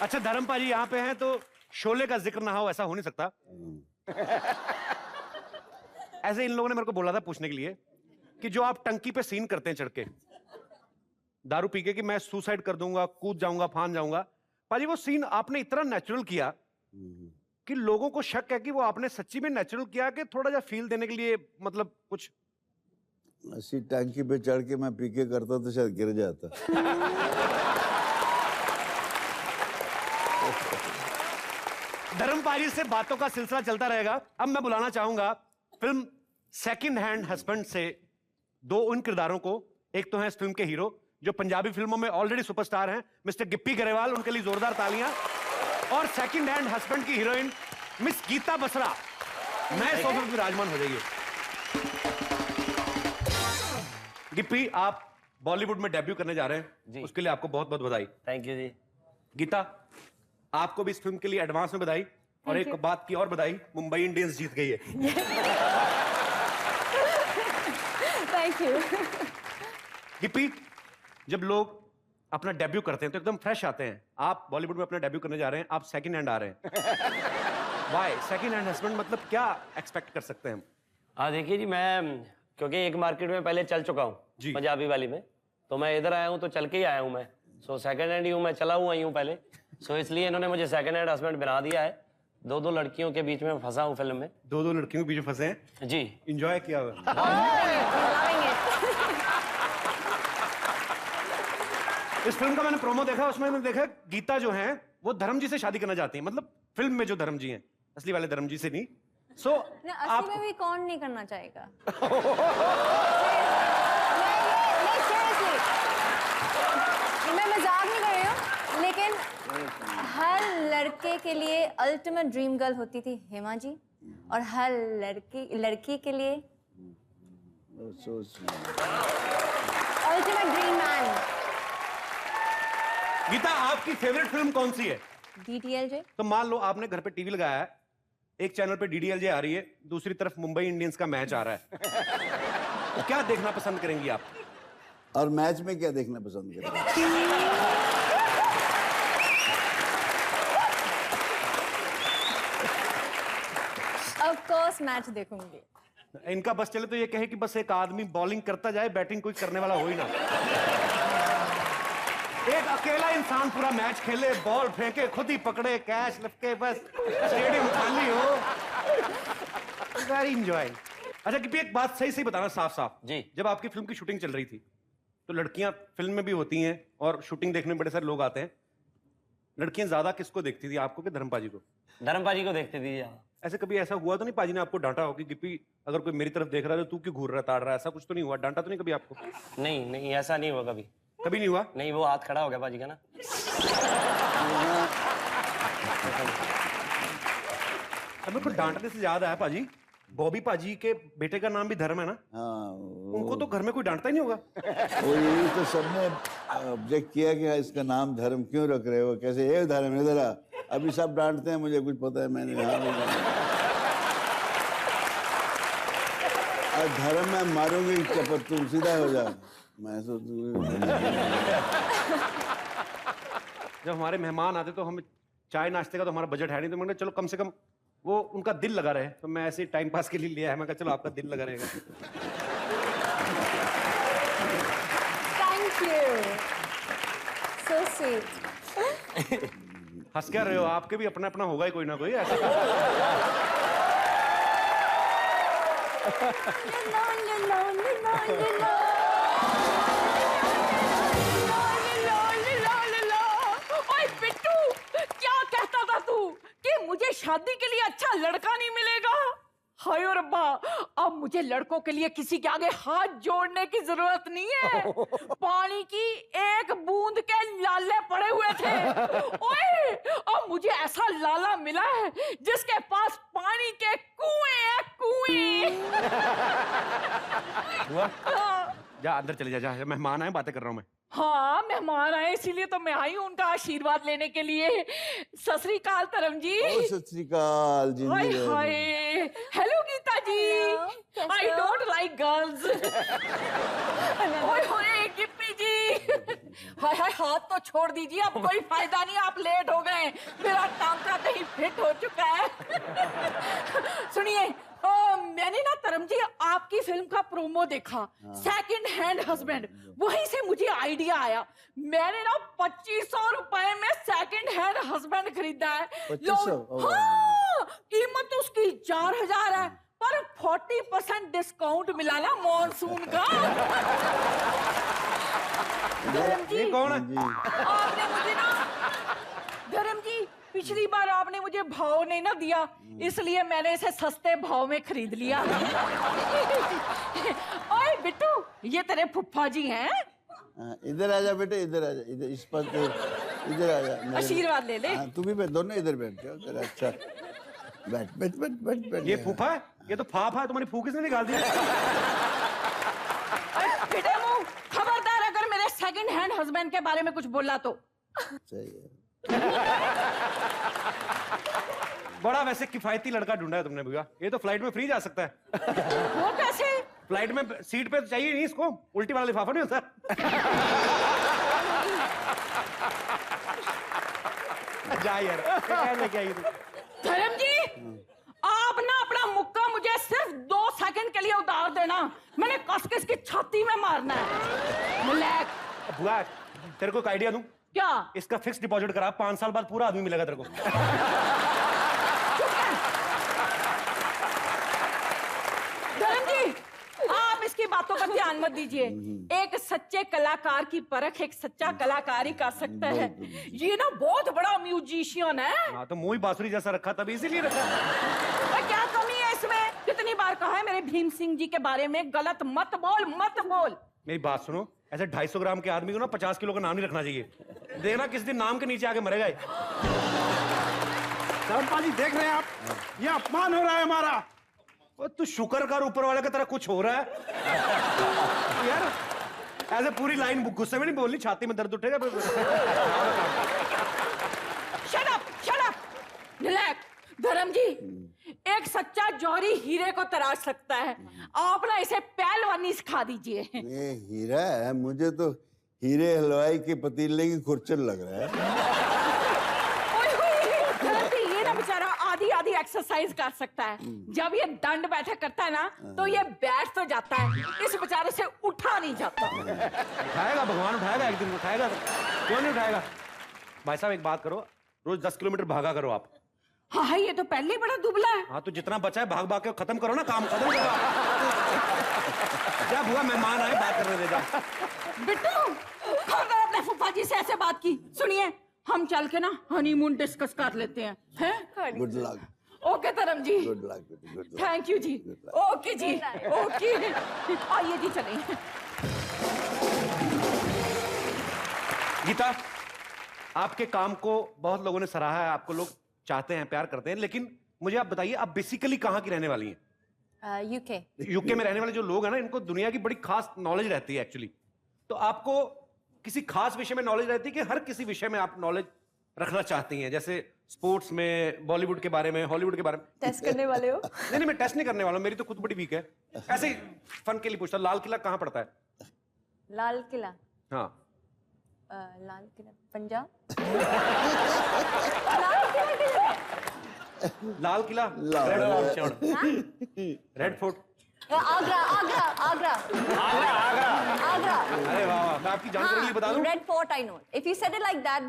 अच्छा धर्म पाजी यहाँ पे हैं, तो शोले का जिक्र ना हो ऐसा हो नहीं सकता। ऐसे इन लोगों ने मेरे को बोला था पूछने के लिए कि जो आप टंकी पे सीन करते हैं चढ़ के दारू पी के, कि मैं सुसाइड कर दूंगा, कूद जाऊंगा, फान जाऊंगा, पाजी वो सीन आपने इतना नेचुरल किया कि लोगों को शक है कि वो आपने सच्ची में नेचुरल किया कि थोड़ा सा फील देने के लिए, मतलब कुछ ऐसी टंकी पे चढ़ के मैं पी के करता तो शायद गिर जाता। धर्म पाजी से बातों का सिलसिला चलता रहेगा। अब मैं बुलाना चाहूंगा फिल्म सेकंड हैंड हस्बैंड से दो उन किरदारों को। एक तो है इस फिल्म के हीरो जो पंजाबी फिल्मों में ऑलरेडी सुपरस्टार हैं, मिस्टर गिप्पी गरेवाल, उनके लिए जोरदार तालियां। और सेकंड हैंड हस्बैंड की हीरोइन मिस गीता बसरा, नए सोफे पर विराजमान हो जाइए। गिप्पी, आप बॉलीवुड में डेब्यू करने जा रहे हैं, उसके लिए आपको बहुत बहुत बधाई। थैंक यू जी। गीता, आपको भी इस फिल्म के लिए एडवांस में बधाई। और एक बात की और बधाई, मुंबई इंडियंस जीत गई है। Thank you. गिप्पी, जब लोग अपना डेब्यू करते हैं तो एकदम फ्रेश आते हैं। आप बॉलीवुड में अपना डेब्यू करने जा रहे हैं, आप सेकंड हैंड आ रहे हैं। वाई सेकंड हैंड हस्बैंड, मतलब क्या एक्सपेक्ट कर सकते हैं हम? हाँ देखिए जी, मैं क्योंकि एक मार्केट में पहले चल चुका हूँ पंजाबी वाली में, तो मैं इधर आया हूँ तो चल के ही आया हूँ मैं। सो सेकंड हैंड ही हूँ मैं, चला हुआ ही हूँ पहले। सो इसलिए इन्होंने मुझे सेकंड हैंड हस्बैंड बना दिया है। दो लड़कियों के बीच में फंसा हूँ फिल्म में। दो लड़कियों के बीच में फंसे हैं जी। एंजॉय किया हुआ। इस फिल्म का मैंने प्रोमो देखा, उसमें मैंने देखा गीता जो है वो धर्म जी से शादी करना चाहती है, मतलब फिल्म में जो धर्म जी हैं, असली वाले धर्म जी से नहीं। सो असली में भी कौन नहीं करना चाहेगा? मैं मजाक नहीं कर रही हूँ, लेकिन हर लड़के के लिए अल्टीमेट ड्रीम गर्ल होती थी हेमा जी, और हर लड़की के लिए अल्टीमेट ड्रीम मैन। गीता, आपकी फेवरेट फिल्म कौन सी है? DDLJ। तो मान लो आपने घर पे टीवी लगाया है, एक चैनल पे DDLJ आ रही है, दूसरी तरफ मुंबई इंडियंस का मैच आ रहा है, तो क्या देखना पसंद करेंगी आप? और मैच में क्या देखना पसंद करेंगे? ऑफ कोर्स मैच देखूंगी। इनका बस चले तो ये कहे कि बस एक आदमी बॉलिंग करता जाए, बैटिंग कोई करने वाला हो ही ना। एक अकेला इंसान पूरा मैच खेले, बॉल फेंके, खुद ही पकड़े, कैच लपके, बस स्टेडियम खाली हो। Very enjoy. अच्छा कि एक बात सही बताना साफ साफ जी, जब आपकी फिल्म की शूटिंग चल रही थी तो लड़कियां फिल्म में भी होती हैं और शूटिंग देखने में बड़े सारे लोग आते हैं, लड़कियां ज्यादा किसको देखती थी, आपको कि धर्मपाजी को? धर्मपाजी को देखती थी। ऐसे कभी ऐसा हुआ तो नहीं पाजी ने आपको डांटा हो कि गिप्पी अगर कोई मेरी तरफ देख रहा है तो तू क्यों घूर रहा, ताड़ रहा है, ऐसा कुछ तो नहीं हुआ? डांटा तो नहीं कभी आपको? नहीं ऐसा नहीं हुआ कभी। कभी नहीं हुआ? नहीं, वो हाथ खड़ा हो गया पाजी का ना। अब मेरे को डांटने से याद आया पाजी, बॉबी पाजी के बेटे का नाम भी धर्म है ना? हाँ, उनको तो घर में कोई डांटता ही नहीं होगा। वो यही तो सबने ऑब्जेक्ट किया कि इसका नाम धर्म क्यों रख रहे हो, कैसे ये धर्म इधर आ। अभी सब डांटते हैं, मुझे कुछ पता है, मैंने और धर्म में मारूंगी चपत, तुम सीधा हो जाओ। मैं जब हमारे मेहमान आते तो हम चाय नाश्ते का तो हमारा बजट है नहीं, तो मैंने चलो कम से कम वो उनका दिल लगा रहे, तो मैं ऐसे टाइम पास के लिए लिया है। मैं कहा चलो आपका दिल लगा रहेगा। Thank you, so sweet. हंस क्या रहे हो? आपके भी अपना अपना होगा ही कोई ना कोई ऐसा। मुझे शादी के लिए अच्छा लड़का नहीं मिलेगा। हाय और रब्बा, अब मुझे लड़कों के लिए किसी के आगे हाथ जोड़ने की जरूरत नहीं है। पानी की एक बूंद के लाले पड़े हुए थे। ओए, अब मुझे ऐसा लाला मिला है जिसके पास पानी के कुएं हैं, कुएं। जा अंदर चले जा, मेहमान आए, बातें कर रहा हूँ मैं। हाँ, मेहमान आए इसीलिए तो मैं आई हूँ उनका आशीर्वाद लेने के लिए। सत श्री अकाल धर्म जी। सत श्री अकाल जी। Hi hi, hello Geeta ji. I don't like girls. ओए होए गिप्पी जी, हाय हाय, हाथ तो छोड़ दीजिए, अब कोई फायदा नहीं, आप लेट हो गए, मेरा टांका कहीं फिट हो चुका है। सुनिए, मैंने ना धर्म जी आपकी फिल्म का प्रोमो देखा, सेकंड हैंड हस्बैंड, वहीं से मुझे आइडिया आया। मैंने ना 2500 रुपए में सेकंड हैंड हस्बैंड खरीदा है। 2500? हाँ, कीमत उसकी 4000 है, पर 40% डिस्काउंट मिला ना मॉनसून का। धर्म जी, ये कौन है? आपने मुझे ना, धर्म जी पिछली बार आपने मुझे भाव नहीं ना दिया, इसलिए मैंने इसे सस्ते भाव में खरीद लिया। ओए बिट्टू, ये तेरे फुफ्फा जी हैं? इधर आ जा बेटे, इधर आ जा, इधर इस पर इधर आ जा। आशीर्वाद ले ले। तू भी बैठ, दोनों इधर बैठ जाओ। अच्छा बैठ बैठ बैठ बैठ बैठ। ये फूफा है? ये तो फाफा है, तुम्हारी फूफ किसने निकाल दिया? बेटे मुंह, खबरदार अगर हस्बैंड के बारे में कुछ बोला तो। सही है। बड़ा वैसे किफायती लड़का ढूंढा है तुमने भैया। ये तो फ्लाइट में फ्री जा सकता है। वो कैसे? फ्लाइट में सीट पे तो चाहिए नहीं इसको, उल्टी वाला लिफाफा नहीं होता। जा यार, लेके आई तू। धर्म जी, आप ना अपना मुक्का मुझे सिर्फ 2 सेकंड के लिए उतार देना, मैंने कस के इसकी छाती में मारना है। नलायक। बुआ, तेरे को एक आइडिया दूं? क्या? इसका फिक्स डिपॉजिट करा, 5 साल बाद पूरा आदमी मिलेगा तेरे को। धर्म जी, आप इसकी बातों पर ध्यान मत दीजिए। एक सच्चे कलाकार की परख एक सच्चा कलाकार ही कर सकता है। ये ना बहुत बड़ा म्यूजिशियन है। हाँ तो मुंह ही बांसुरी जैसा रखा, तभी इसीलिए रखा। क्या कमी है इसमें? कितनी बार कहा है मेरे भीम सिंह जी के बारे में गलत मत बोल, मत बोल। मेरी बात सुनो, ऐसे 250 ग्राम के आदमी को ना 50 किलो का नाम नहीं रखना चाहिए। देखना किस दिन नाम के नीचे आके मरेगा। धर्मपाल जी देख रहे हैं आप, ये अपमान हो रहा है हमारा। तू शुक्र कर ऊपर वाले की तरह कुछ हो रहा है यार। ऐसे पूरी लाइन गुस्से में नहीं बोलनी, छाती में दर्द उठेगा। शट अप नलायक। धर्म जी, एक सच्चा जौहरी हीरे को तराश सकता है, आप ना इसे पहलवानी सिखा दीजिए। ये हीरा है, मुझे तो हीरे हलवाई के पतीले की खुरचन लग रहा है। ये ना बेचारा आधी एक्सरसाइज कर सकता है। जब ये दंड बैठक करता है ना, तो ये बैठ तो जाता है, इस बेचारे से उठा नहीं जाता। उठाएगा भगवान, उठाएगा एक दिन, उठाएगा। क्यों नहीं उठाएगा? भाई साहब एक बात करो, रोज 10 किलोमीटर भागा करो आप। हाँ, ये तो पहले ही बड़ा दुबला है। हाँ तो जितना बचा है भाग भाग के खत्म करो ना, काम खत्म करो। क्या बुआ, मेहमान आए, बात करने दे जा। बिट्टू, अगर आपने फूफा जी से ऐसे बात की, सुनिए हम चल के ना हनीमून डिस्कस कर लेते हैं, हैं? Good luck. Okay Dharam ji. Good luck, good luck. Thank you जी। ओके जी, ओके। आइए जी, चलें। गीता, आपके काम को बहुत लोगों ने सराहा है, आपको लोग चाहते हैं, प्यार करते हैं, लेकिन मुझे आप बताइए, आप बेसिकली कहाँ की रहने वाली हैं? यूके। यूके में रहने वाले जो लोग हैं ना, इनको दुनिया की बड़ी खास नॉलेज रहती है एक्चुअली। तो आपको किसी खास विषय में नॉलेज रहती है कि हर किसी विषय में आप नॉलेज रखना चाहती हैं? जैसे स्पोर्ट्स में, बॉलीवुड के बारे में, हॉलीवुड के बारे में। टेस्ट करने वाले हो? नहीं, मैं टेस्ट नहीं करने वाला हूं, मेरी तो खुद बड़ी वीक है। ऐसे ही फन के लिए पूछता, लाल किला कहाँ पड़ता है? लाल किला? हाँ। लाल किला पंजाब। Lal Qila, red fort, Agra. अरे वाह वाह, मैं आपकी जानकारी के लिए बता दूं। Red fort I know. If you said it like that,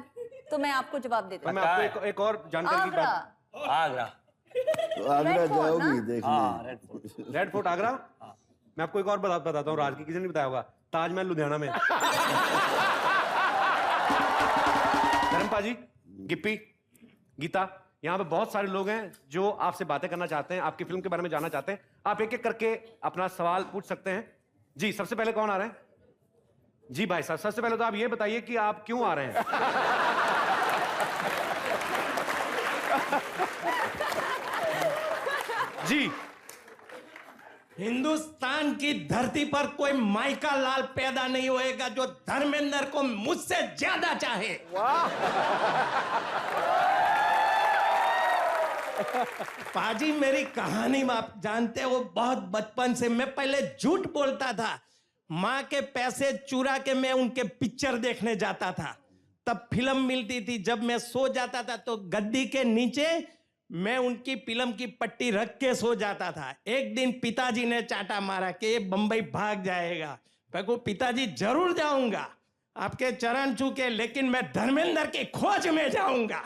तो मैं आपको जवाब देती हूँ। मैं आपको एक और जानकारी की बात। आगरा। तो आगरा जाओगी देखने? Red fort Agra. मैं आपको एक और बताता हूँ, राज की किसी ने बताया होगा, ताजमहल लुधियाना में। धर्मपा जी, गिप्पी, गीता, यहाँ पे बहुत सारे लोग हैं जो आपसे बातें करना चाहते हैं, आपकी फिल्म के बारे में जानना चाहते हैं। आप एक एक करके अपना सवाल पूछ सकते हैं। जी, सबसे पहले कौन आ रहे हैं? जी भाई साहब, सबसे पहले तो आप ये बताइए कि आप क्यों आ रहे हैं? जी। हिंदुस्तान की धरती पर कोई माइका लाल पैदा नहीं होएगा जो धर्मेंद्र को मुझसे ज्यादा चाहे। पाजी, मेरी कहानी में आप जानते हो, बहुत बचपन से मैं पहले झूठ बोलता था। माँ के पैसे चुरा के मैं उनके पिक्चर देखने जाता था, तब फिल्म मिलती थी। जब मैं सो जाता था तो गद्दी के नीचे मैं उनकी फिल्म की पट्टी रख के सो जाता था। एक दिन पिताजी ने चाटा मारा कि ये बंबई भाग जाएगा। मैं को पिताजी जरूर जाऊंगा, आपके चरण छूके, लेकिन मैं धर्मेंद्र की खोज में जाऊंगा।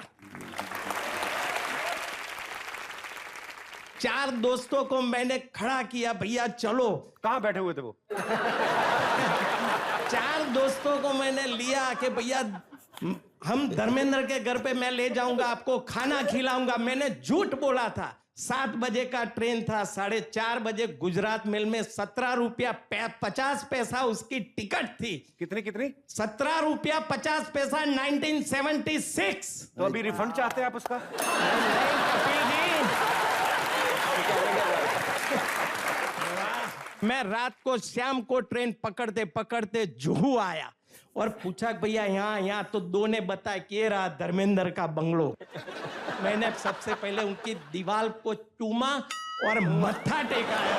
4 दोस्तों को मैंने खड़ा किया, भैया चलो। कहाँ बैठे हुए थे वो? 4 दोस्तों को मैंने लिया कि भैया हम धर्मेंद्र के घर पे मैं ले जाऊंगा, आपको खाना खिलाऊंगा। मैंने झूठ बोला था। 7 बजे का ट्रेन था, 4:30 बजे गुजरात मेल में 17 रुपया 50 पैसा उसकी टिकट थी। कितनी? 17 रुपया 50 पैसा 1976। तो अभी रिफंड चाहते हैं आप उसका? मैं रात को शाम को ट्रेन पकड़ते पकड़ते जुहू आया। और पूछा कि भैया यहाँ तो दो ने बताया कि ये रहा धर्मेंद्र का बंगलो। मैंने सबसे पहले उनकी दीवार को चूमा और मत्था टेकाया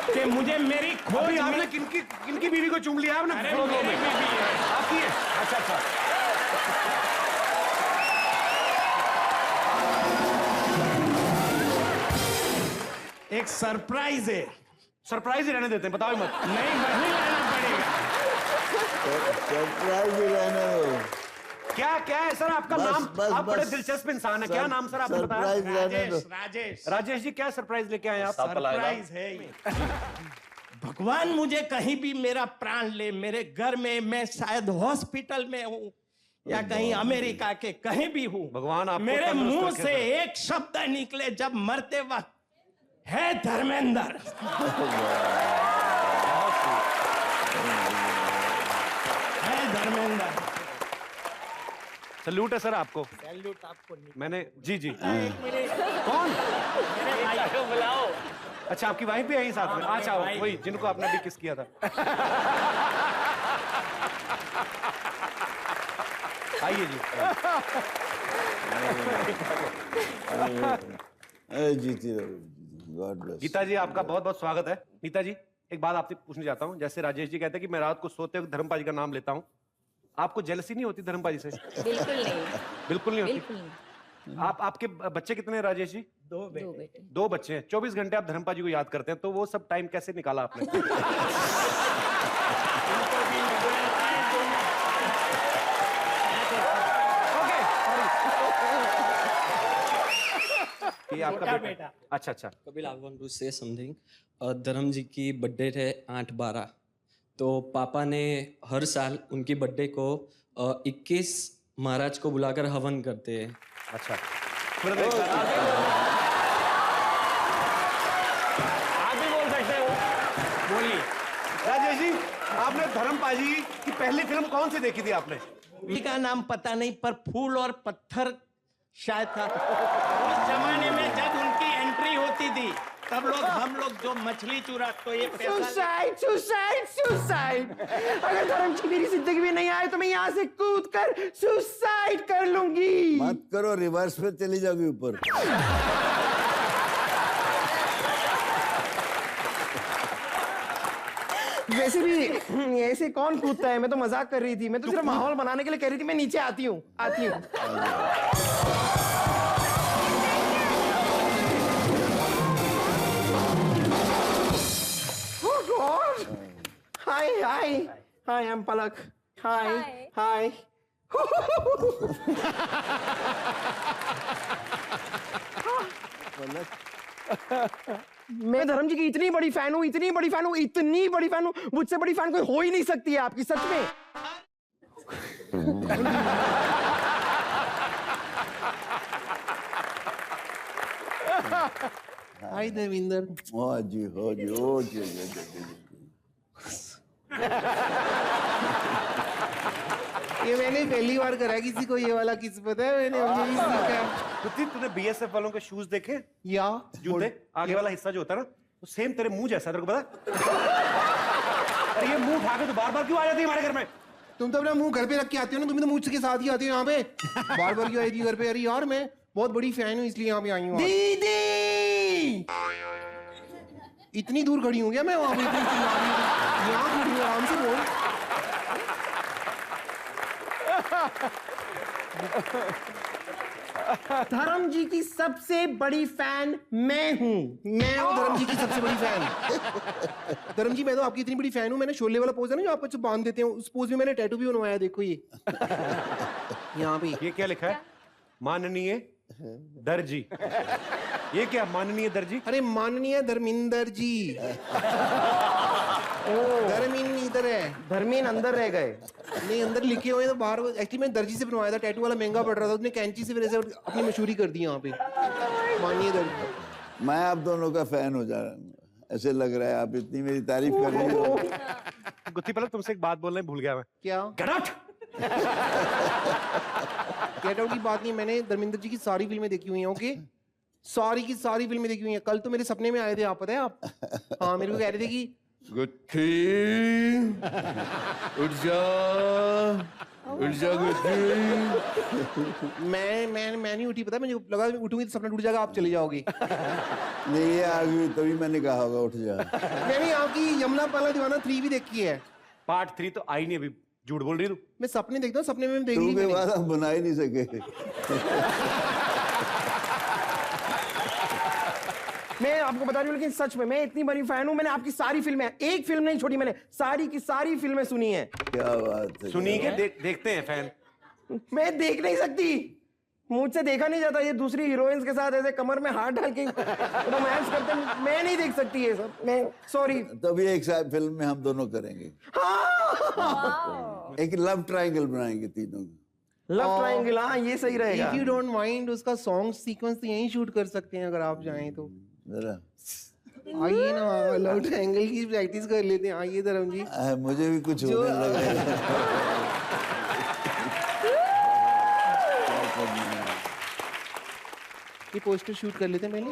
कि मुझे मेरी खोज। आपने किनकी बीवी को चूम लिया आपने? अरे मेरी बीवी है। आपकी है? अच्छा अच्छा। एक सरप्राइज है। सरप्राइज ही रहने देते हैं, बताओ मत। नहीं, वही लाना पड़ेगा। सरप्राइज ही रहने दो। क्या क्या है सर आपका नाम? आप बड़े दिलचस्प इंसान है। क्या नाम सर आपने बताया? राजेश। राजेश जी, क्या सरप्राइज लेके आए आप? सरप्राइज है ये। भगवान मुझे कहीं भी मेरा प्राण ले, मेरे घर में, मैं शायद हॉस्पिटल में हूँ या कहीं अमेरिका के कहीं भी हूँ, भगवान आपको मेरे तंदुरुस्त मुंह रखे से सर। एक शब्द निकले जब मरते वक्त, है धर्मेंद्र। है धर्मेंद्र। सल्यूट है सर आपको। सैल्यूट आपको नहीं। मैंने जी जी। कौन? मेरे भाई को बुलाओ। अच्छा, आपकी वाइफ भी आई साथ में? अच्छा, वही जिनको आपने भी किस किया था। आइए जी। जीती रहो। God bless. गीता जी, आपका बहुत बहुत स्वागत है। नीता जी, एक बात आपसे पूछना चाहता हूँ। जैसे राजेश जी कहते हैं कि मैं रात को सोते वक्त धर्मपाल जी का नाम लेता हूँ, आपको जेलसी नहीं होती धर्मपाल जी से? बिल्कुल नहीं। बिल्कुल नहीं होती? बिल्कुल नहीं। आपके बच्चे कितने हैं राजेश जी? दो बेटे। 2 बच्चे हैं। 24 घंटे आप धर्मपाल जी को याद करते हैं, तो वो सब टाइम कैसे निकाला आपने? ये आपका बेटा? अच्छा अच्छा। Kapil, I want to say something. Dharam ji की बर्थडे थे 8/12, तो पापा ने हर साल उनकी बर्थडे को 21 महाराज को बुलाकर हवन करते हैं। अच्छा, आप भी बोल सकते हो। बोलिए राजेश जी, आपने धर्मपाल जी की पहली फिल्म कौन सी देखी थी आपने? का नाम पता नहीं, पर फूल और पत्थर शायद था। उस जमाने में जब उनकी एंट्री होती थी, तब हम लोग जो मछली चुरा, तो ये सुसाइड। अगर धर्म जी मेरी जिंदगी में नहीं आए तो मैं यहाँ से कूद कर सुसाइड कर लूंगी। मत करो, रिवर्स पे चली जाओगी ऊपर। वैसे भी ऐसे कौन कूदता है? मैं तो मजाक कर रही थी। मैं तो सिर्फ माहौल बनाने के लिए कह रही थी। मैं नीचे आती हूँ। हाय हाय हाय, आई एम पलक। हाय हाय। मैं धर्म जी की इतनी बड़ी फैन हूँ, इतनी बड़ी फैन हूँ, मुझसे बड़ी फैन कोई हो ही नहीं सकती है आपकी, सच में। हाय देविंदर। हो जी। ये मैंने पहली बार करा किसी को ये वाला किस पता है? मैंने यही सीखा। तूने बीएसएफ वालों के शूज देखे? या जूते आगे वाला हिस्सा जो होता है ना, वो सेम तेरे मुंह जैसा, तेरे को पता? अरे ये मुंह उठा के तो बार-बार क्यों आ जाती है हमारे घर में? तुम तो अपना मुंह घर पे रख के आते हो ना, तुम तो मुझ के साथ ही आते हो यहाँ पे। बार-बार क्यों आएगी घर पे? अरे यार, मैं बहुत बड़ी फैन हूँ इसलिए यहाँ पे आई हूँ। दीदी, इतनी दूर खड़ी हूँ क्या मैं? वहाँ पे यहाँ खड़ी हूँ, आराम से बोल। धर्म जी की सबसे बड़ी फैन मैं हूँ। मैं हूँ धर्म जी की सबसे बड़ी फैन। धर्म जी, मैं तो आपकी इतनी बड़ी फैन हूँ, मैंने शोले वाला पोज है ना जो आपको बांध देते हैं, उस पोज में मैंने टैटू भी बनवाया। देखो ये यहाँ पे। ये क्या लिखा है? माननीय दर्जी। ये क्या माननीय दर्जी? अरे माननीय धर्मिंदर जी। धर्मीन इधर है, धर्मीन अंदर रह गए। नहीं, अंदर लिखे हुए तो बाहर। एक्चुअली मैं दर्जी से बनवाया था, टैटू वाला महंगा पड़ रहा था, उसने कैंची से वजह से अपनी मशहूरी कर दी यहाँ पे। माननीय दर्जी। मैं आप दोनों का फैन हो जा रहा हूँ, ऐसे लग रहा है। आप इतनी मेरी तारीफ कर रही हो। गुत्ती पलक, तुमसे एक बात बोलने भूल गया मैं। क्या? Get out. गेट आउट की बात नहीं, मैंने धर्मेंद्र जी की सारी फिल्में देखी हुई हैं। ओके, सारी की सारी फिल्में देखी हुई हैं। कल तो मेरे सपने में आए थे, आप पता है आप? हाँ, मेरे को कह रहे थे कि गुत्थी उठ जा गुत्थी। मैं नहीं उठी, पता मुझे लगा उठूंगी तो सपना टूट जाएगा, आप चले जाओगे। नहीं ये आ गई तभी मैंने कहा होगा उठ जा। मैंने आपकी यमुना पाला दीवाना 3 भी देखी है। पार्ट 3 तो आई नहीं अभी, झूठ बोल रही तू। मैं सपने देखता हूँ, सपने में देख ली के बाद हम बना ही नहीं सके। मैं आपको बता रही हूँ, लेकिन सच में मैं इतनी बड़ी फैन हूँ, मैंने आपकी सारी फिल्में, एक फिल्म नहीं छोड़ी मैंने, सारी की सारी फिल्में सुनी है। क्या बात है। सुनी के देखते हैं फैन। मैं देख नहीं सकती, मुझसे देखा नहीं जाता। ये दूसरी हीरोइंस के साथ ऐसे कमर में हाथ डाल के रोमांस करते, मैं नहीं देख सकती ये सब। मैं सॉरी। तभी एक साथ फिल्म में हम दोनों करेंगे। एक लव ट्रायंगल बनाएंगे तीनों। लव ट्रायंगल, हाँ ये सही रहेगा। If you don't mind, उसका सॉन्ग सीक्वेंस तो यहीं शूट कर सकते हैं अगर आप चाहें तो। जरा आइए ना, लव ट्रायंगल की प्रैक्टिस कर लेते हैं। आइए धर्म जी। मुझे भी कुछ होने लगा। ये पोस्टर शूट कर लेते हैं पहले।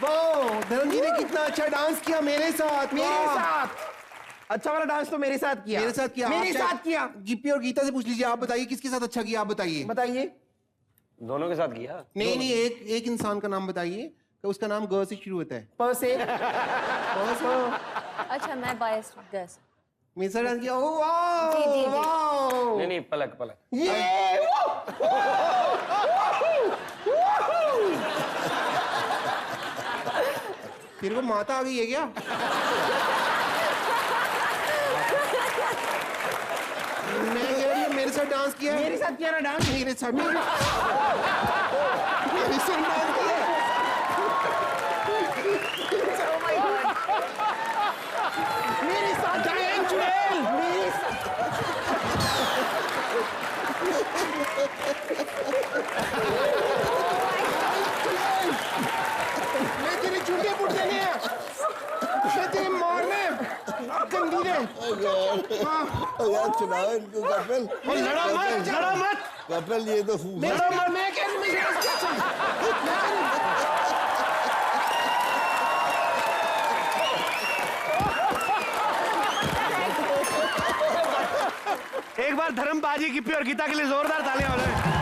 वाह, धर्म जी ने कितना अच्छा डांस किया मेरे साथ। अच्छा वाला डांस तो मेरे साथ किया। मेरे साथ किया। मेरे साथ किया। गिप्पी और गीता से पूछ लीजिए, आप बताइए किसके साथ अच्छा किया, आप बताइए। बताइए। दोनों के साथ किया। नहीं, एक इंसान का नाम बताइए, तो उसका नाम ग से शुरू होता है। प से। अच्छा मैं बायस गैस मेरे साथ डांस किया। ओह वाह, वाह। नहीं पलक तेरे को माता आ गई है क्या? मैं कह रही हूँ मेरे साथ डांस किया। मेरे साथ किया ना डांस। मेरे साथ डांस किया। मेरे साथ डांस चुड़ैल। मेरे साथ। मैं तेरे चूल्हे फुट देने हैं, मैं तेरे मारने कंदीले। यार चुनाव इनको कपिल। लड़ा मत। कपिल ये तो मैं कह रही हूँ एक बार धर्म बाजी गिप्पी और गीता के लिए जोरदार तालियां हो जाए।